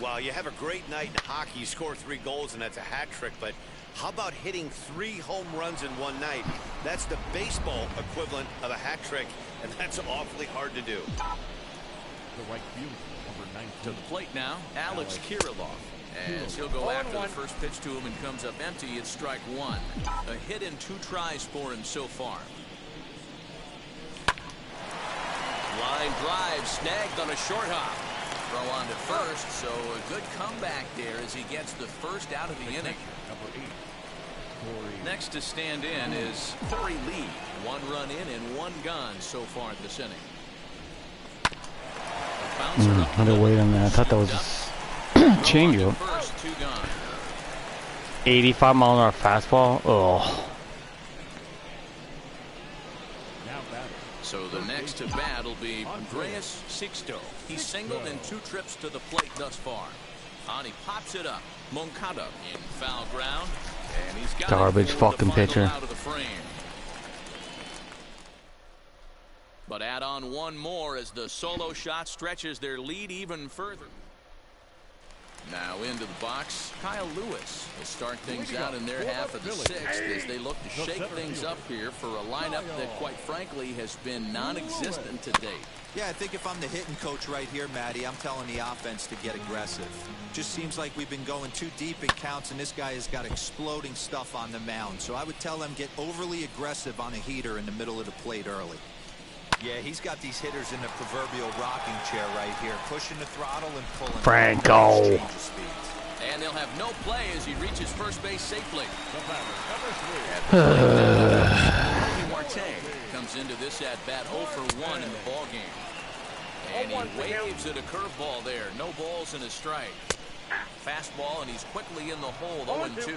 Wow, you have a great night in hockey. You score 3 goals, and that's a hat trick. But how about hitting 3 home runs in one night? That's the baseball equivalent of a hat trick, and that's awfully hard to do. The right field. To the plate now, Alex Kiriloff. As he'll go after the first pitch to him and comes up empty, it's strike 1. A hit in 2 tries for him so far. Line drive snagged on a short hop. Throw on to first, so a good comeback there as he gets the first out of the inning. Next to stand in is Corey Lee. 1 run in and 1 gone so far this inning. I had to wait on that. I thought that was changeup. 85-mile-an-hour fastball. Oh. So the next to bat will be Andreas Sixto. He's singled in 2 trips to the plate thus far. And he pops it up. Moncada in foul ground, and he's got garbage fucking pitcher. Out of the frame. But add on 1 more as the solo shot stretches their lead even further. Now into the box, Kyle Lewis will start things out in their half of the 6th as they look to shake things up here for a lineup that, quite frankly, has been non-existent to date. Yeah, I think if I'm the hitting coach right here, Matty, I'm telling the offense to get aggressive. Just seems like we've been going too deep in counts, and this guy has got exploding stuff on the mound. So I would tell them get overly aggressive on a heater in the middle of the plate early. Yeah, he's got these hitters in the proverbial rocking chair right here, pushing the throttle and pulling. Franco. And they'll have no play as he reaches first base safely. Marte comes into this at bat 0 for 1 in the ball game. And he waves at a curveball there. No balls and a strike. Fastball, and he's quickly in the hole. 0-2.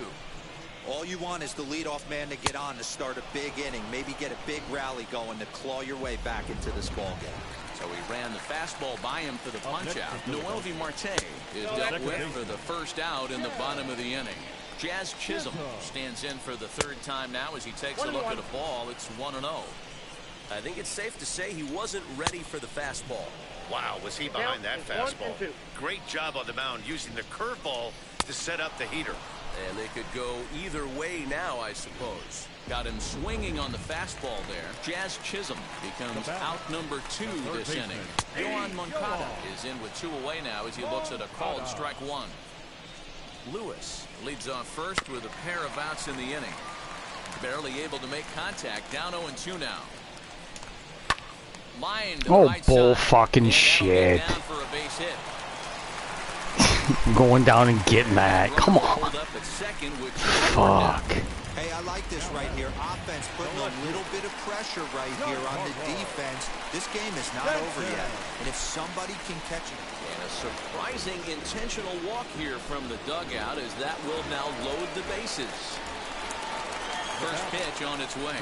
All you want is the leadoff man to get on to start a big inning, maybe get a big rally going to claw your way back into this ball game. So he ran the fastball by him for the punch out. Noelvi Marte is dealt with for the first out in the bottom of the inning. Jazz Chisholm stands in for the 3rd time now as he takes a look at a ball. It's 1-0. I think it's safe to say he wasn't ready for the fastball. Wow, was he behind that fastball? Great job on the mound using the curveball to set up the heater. And they could go either way now, I suppose. Got him swinging on the fastball there. Jazz Chisholm becomes out number 2 this inning. Yohan Moncada is in with 2 away now as he looks at a called strike 1. Lewis leads off first with a pair of outs in the inning. Barely able to make contact. Down 0-2 now. Line to the right bull side. fucking And shit. down for a base hit. Going down and getting that. Come on. Hold up at second with Fuck. Hey, I like this right here. Offense putting a little bit of pressure right here on the defense. This game is not over yet. And if somebody can catch it. And a surprising intentional walk here from the dugout as that will now load the bases. First pitch on its way.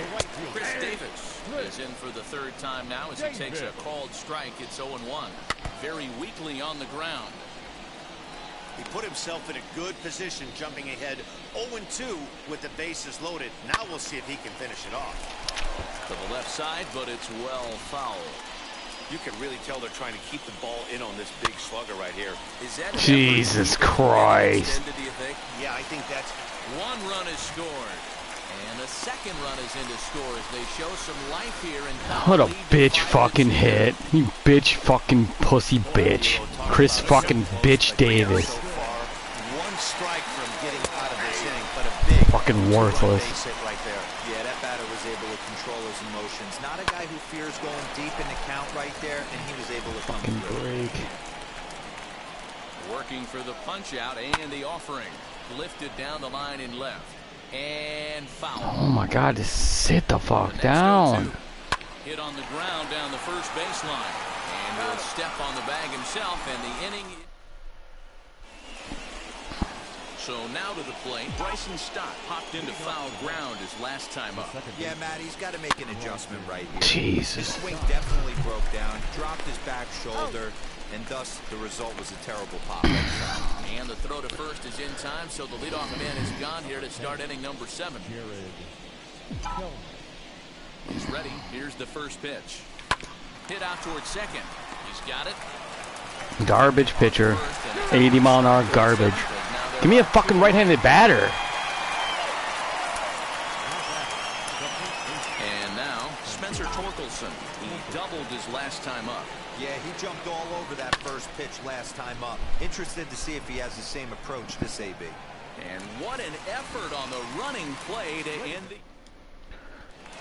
Chris Davis is in for the 3rd time now as he takes a called strike. It's 0-1. Very weakly on the ground. He put himself in a good position, jumping ahead 0-2 with the bases loaded. Now we'll see if he can finish it off. To the left side, but it's well foul. You can really tell they're trying to keep the ball in on this big slugger right here. Is that Jesus Christ. extended, do you think? Yeah, I think that's... 1 run is scored. And a 2nd run is into scores. They show some life here. What a bitch fucking hit. You bitch fucking pussy bitch. Chris fucking bitch Davis. So far, 1 strike from getting out of this inning, but a big Fucking worthless. base hit right there. Yeah, that batter was able to control his emotions. Not a guy who fears going deep in the count right there, and he was able to come Fucking through. break. Working for the punch out and the offering. Lifted down the line in left. And foul. Oh my god, just sit the fuck down. Hit on the ground down the first baseline. And he'll step on the bag himself, and the inning. So now to the plate. Bryson Stott popped into foul ground his last time up. Yeah, Matt, he's got to make an adjustment right here. Jesus. His swing definitely broke down, dropped his back shoulder, and thus the result was a terrible pop. And the throw to first is in time, so the leadoff man is gone here to start inning number 7. He's ready. Here's the first pitch. Hit out towards second. He's got it. Garbage pitcher. 80-mile-an-hour garbage. Give me a fucking right-handed batter. And now, Spencer Torkelson. He doubled his last time up. Yeah, he jumped all over that first pitch last time up. Interested to see if he has the same approach this AB. And what an effort on the running play to end the...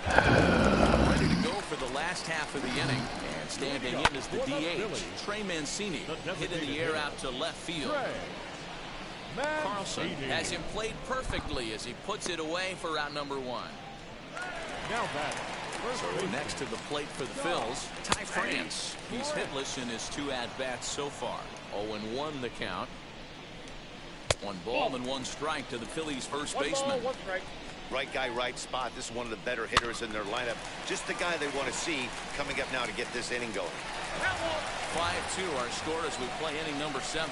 Ready to go for the last half of the inning. And standing in is the DH, Trey Mancini. Hit in the air out to left field. Carlson has him played perfectly as he puts it away for out number 1. So next to the plate for the Phils, Ty France. He's hitless in his 2 at-bats so far. 0-1 the count. 1 ball and 1 strike to the Phillies' first baseman. Right guy, right spot. This is one of the better hitters in their lineup. Just the guy they want to see coming up now to get this inning going. 5-2 our score as we play inning number 7.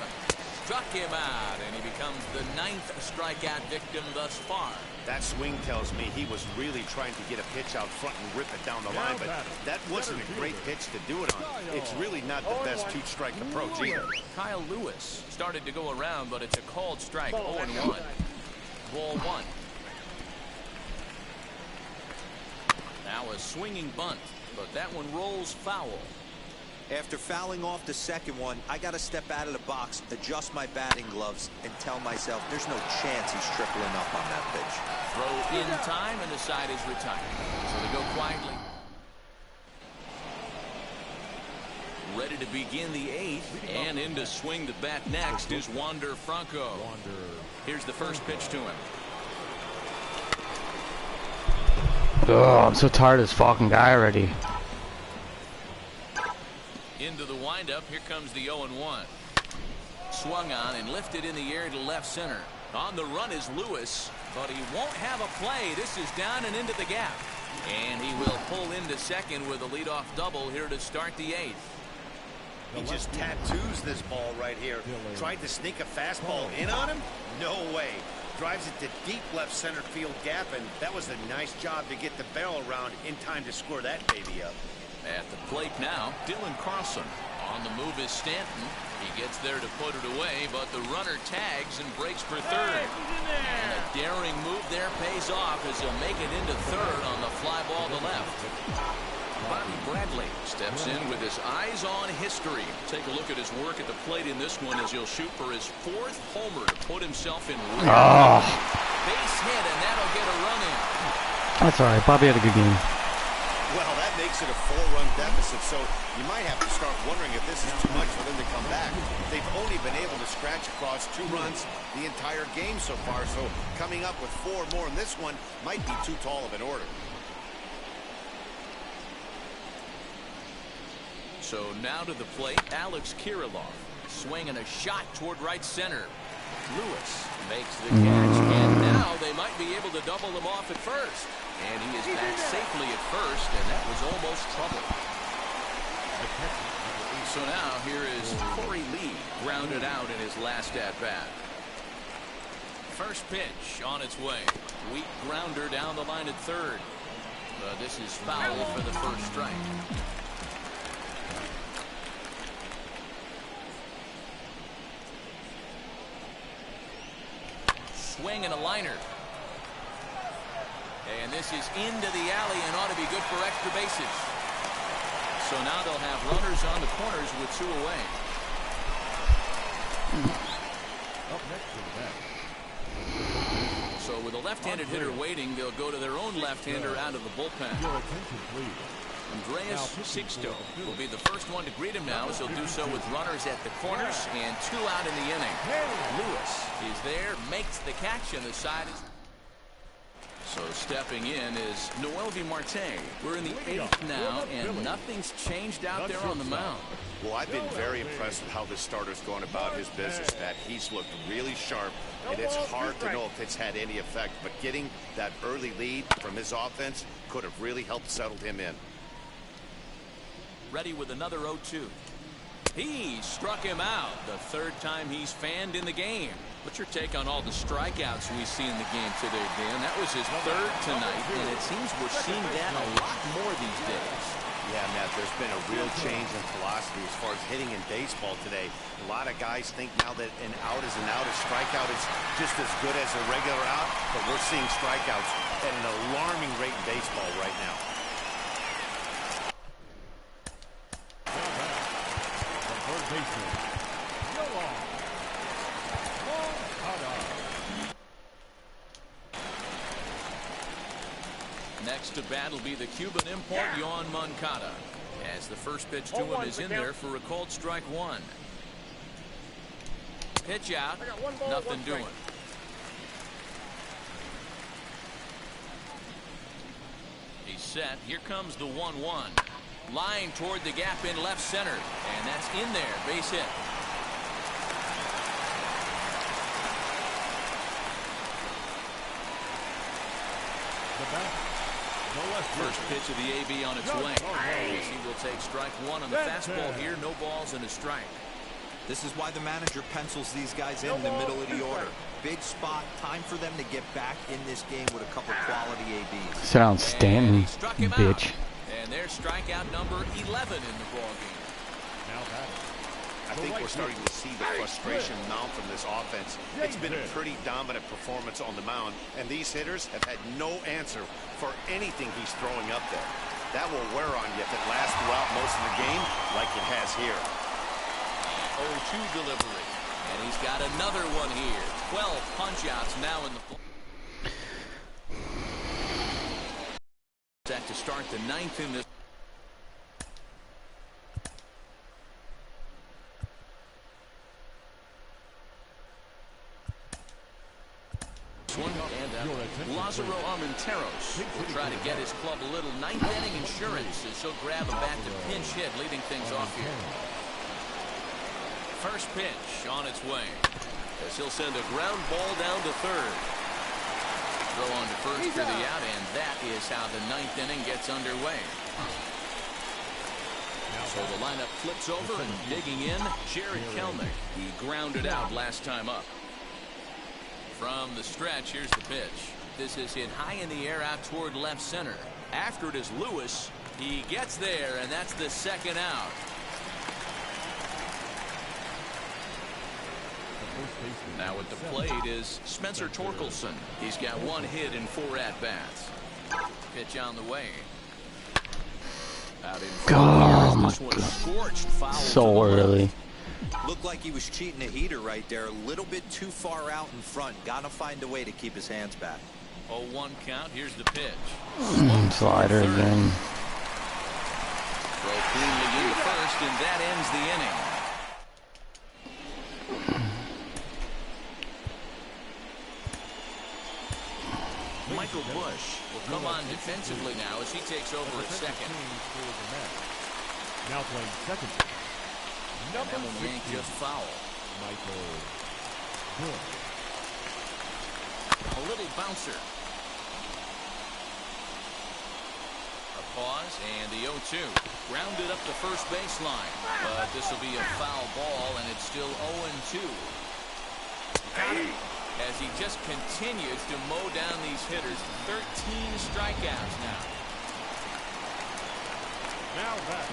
Struck him out, and he becomes the 9th strikeout victim thus far. That swing tells me he was really trying to get a pitch out front and rip it down the line, but that wasn't a great pitch to do it on. It's really not the best 2-strike approach either. Kyle Lewis started to go around, but it's a called strike. 0-1. Ball 1. Now a swinging bunt, but that one rolls foul. After fouling off the second one, I got to step out of the box, adjust my batting gloves, and tell myself there's no chance he's tripling up on that pitch. Throw in time, and the side is retired. So they go quietly. Ready to begin the 8th, and in to swing the bat next is Wander Franco. Here's the first pitch to him. Oh, I'm so tired of this fucking guy already. Into the windup, here comes the 0-1. Swung on and lifted in the air to left center. On the run is Lewis, but he won't have a play. This is down and into the gap. And he will pull into second with a leadoff double here to start the 8th. He just tattoos this ball right here. Tried to sneak a fastball in on him? No way. Drives it to deep left center field gap, and that was a nice job to get the barrel around in time to score that baby up. At the plate now, Dylan Carlson On the move is Stanton. He gets there to put it away, but the runner tags and breaks for third. And a daring move there pays off as he'll make it into third on the fly ball to left. Bobby Bradley steps in with his eyes on history. Take a look at his work at the plate in this one as he'll shoot for his 4th homer to put himself in real base hit, and that'll get a run in. That's all right. Bobby had a good game. Well, that makes it a 4-run deficit, so you might have to start wondering if this is too much for them to come back. They've only been able to scratch across 2 runs the entire game so far, so coming up with 4 more in this one might be too tall of an order. So now to the plate, Alex Kiriloff swinging a shot toward right center. Lewis makes the catch, and now they might be able to double him off at first. And he is back safely at first, and that was almost trouble. So now here is Corey Lee, grounded out in his last at-bat. First pitch on its way. Weak grounder down the line at third. This is foul for the first strike. Swing and a liner. And this is into the alley and ought to be good for extra bases. So now they'll have runners on the corners with 2 away. Up next to the bat. So with a left-handed hitter waiting, they'll go to their own left-hander out of the bullpen. Your attention, please. Andreas Sixto will be the first one to greet him now, as he'll do so with runners at the corners and 2 out in the inning. Lewis is there, makes the catch, and the side is... So stepping in is Noelvi Marte. We're in the 8th now, and nothing's changed out there on the mound. Well, I've been very impressed with how this starter's going about his business, Pat. He's looked really sharp, and it's hard to know if it's had any effect, but getting that early lead from his offense could have really helped settle him in. Ready with another 0-2. He struck him out, the 3rd time he's fanned in the game. What's your take on all the strikeouts we see in the game today, Dan? That was his 3rd tonight, and it seems we're seeing that a lot more these days. Yeah, Matt, there's been a real change in philosophy as far as hitting in baseball today. A lot of guys think now that an out is an out, a strikeout is just as good as a regular out, but we're seeing strikeouts at an alarming rate in baseball right now. Next to bat will be the Cuban import, Yoan Moncada, as the first pitch to him is in there for a called strike 1. Pitch out, nothing doing. He's set. Here comes the 1-1. Line toward the gap in left center, and that's in there. Base hit. First pitch of the AB on its way. He will take strike 1 on the fastball here. No balls and a strike. This is why the manager pencils these guys in the middle of the order. Big spot. Time for them to get back in this game with a couple quality ABs. Sit down, Stanton, bitch. And there's strikeout number 11 in the ballgame. I think we're starting to see the frustration mount from this offense. It's been a pretty dominant performance on the mound, and these hitters have had no answer for anything he's throwing up there. That will wear on you if it lasts throughout most of the game like it has here. 0-2 delivery, and he's got another one here. 12 punch-outs now in the set to start the 9th in this. Lázaro Armenteros will try to get his club a little 9th inning insurance as he'll grab a bat to pinch hit, leading things off here. First pitch on its way, as he'll send a ground ball down to third. Throw on to first for the out, and that is how the 9th inning gets underway. So the lineup flips over, and digging in, Jared Kellner. He grounded out last time up. From the stretch, here's the pitch. This is hit high in the air out toward left center. After it is Lewis. He gets there, and that's the 2nd out. Now at the plate is Spencer Torkelson. He's got 1 hit in 4 at-bats. Pitch on the way. Out in Oh my this one God. scorched foul So to the early. left. Looked like he was cheating a heater right there. A little bit too far out in front. Gotta find a way to keep his hands back. 0-1 count. Here's the pitch. Slider again. Throw cleanly into first, and that ends the inning. Michael Bush will come on defensively now as he takes over at second. Now playing second. And that one yanked just foul. Michael Bush. A little bouncer. A pause and the 0-2. Grounded up the first baseline. But this will be a foul ball, and it's still 0-2. As he just continues to mow down these hitters. 13 strikeouts now.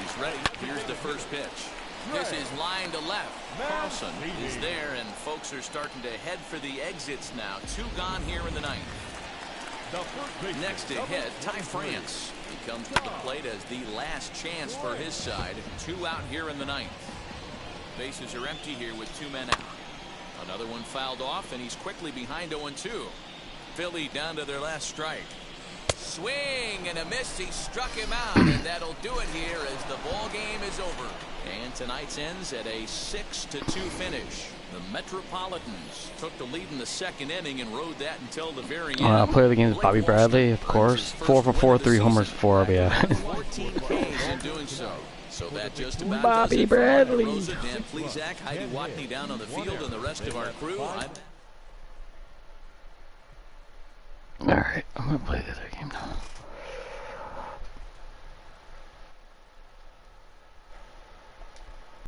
He's ready. Here's the first pitch. This is line to left. Carlson is there, and folks are starting to head for the exits now. 2 gone here in the 9th. Next to hit, Ty France. He comes to the plate as the last chance for his side. 2 out here in the 9th. Bases are empty here with 2 men out. Another one fouled off, and he's quickly behind 0-2. Philly down to their last strike. Swing and a miss. He struck him out, and that'll do it here as the ball game is over. And tonight's ends at a 6-2 finish. The Metropolitans took the lead in the 2nd inning and rode that until the very end. Player of the game is Bobby Bradley, of course. 4 for 4, 3 homers, 4 RBI. 14 Ks in doing so. So that just about Bobby does it for Bradley. Rosa, Dan Plesac, Heidi Watney down on the field, and the rest of our crew. Alright, I'm gonna play the other game now.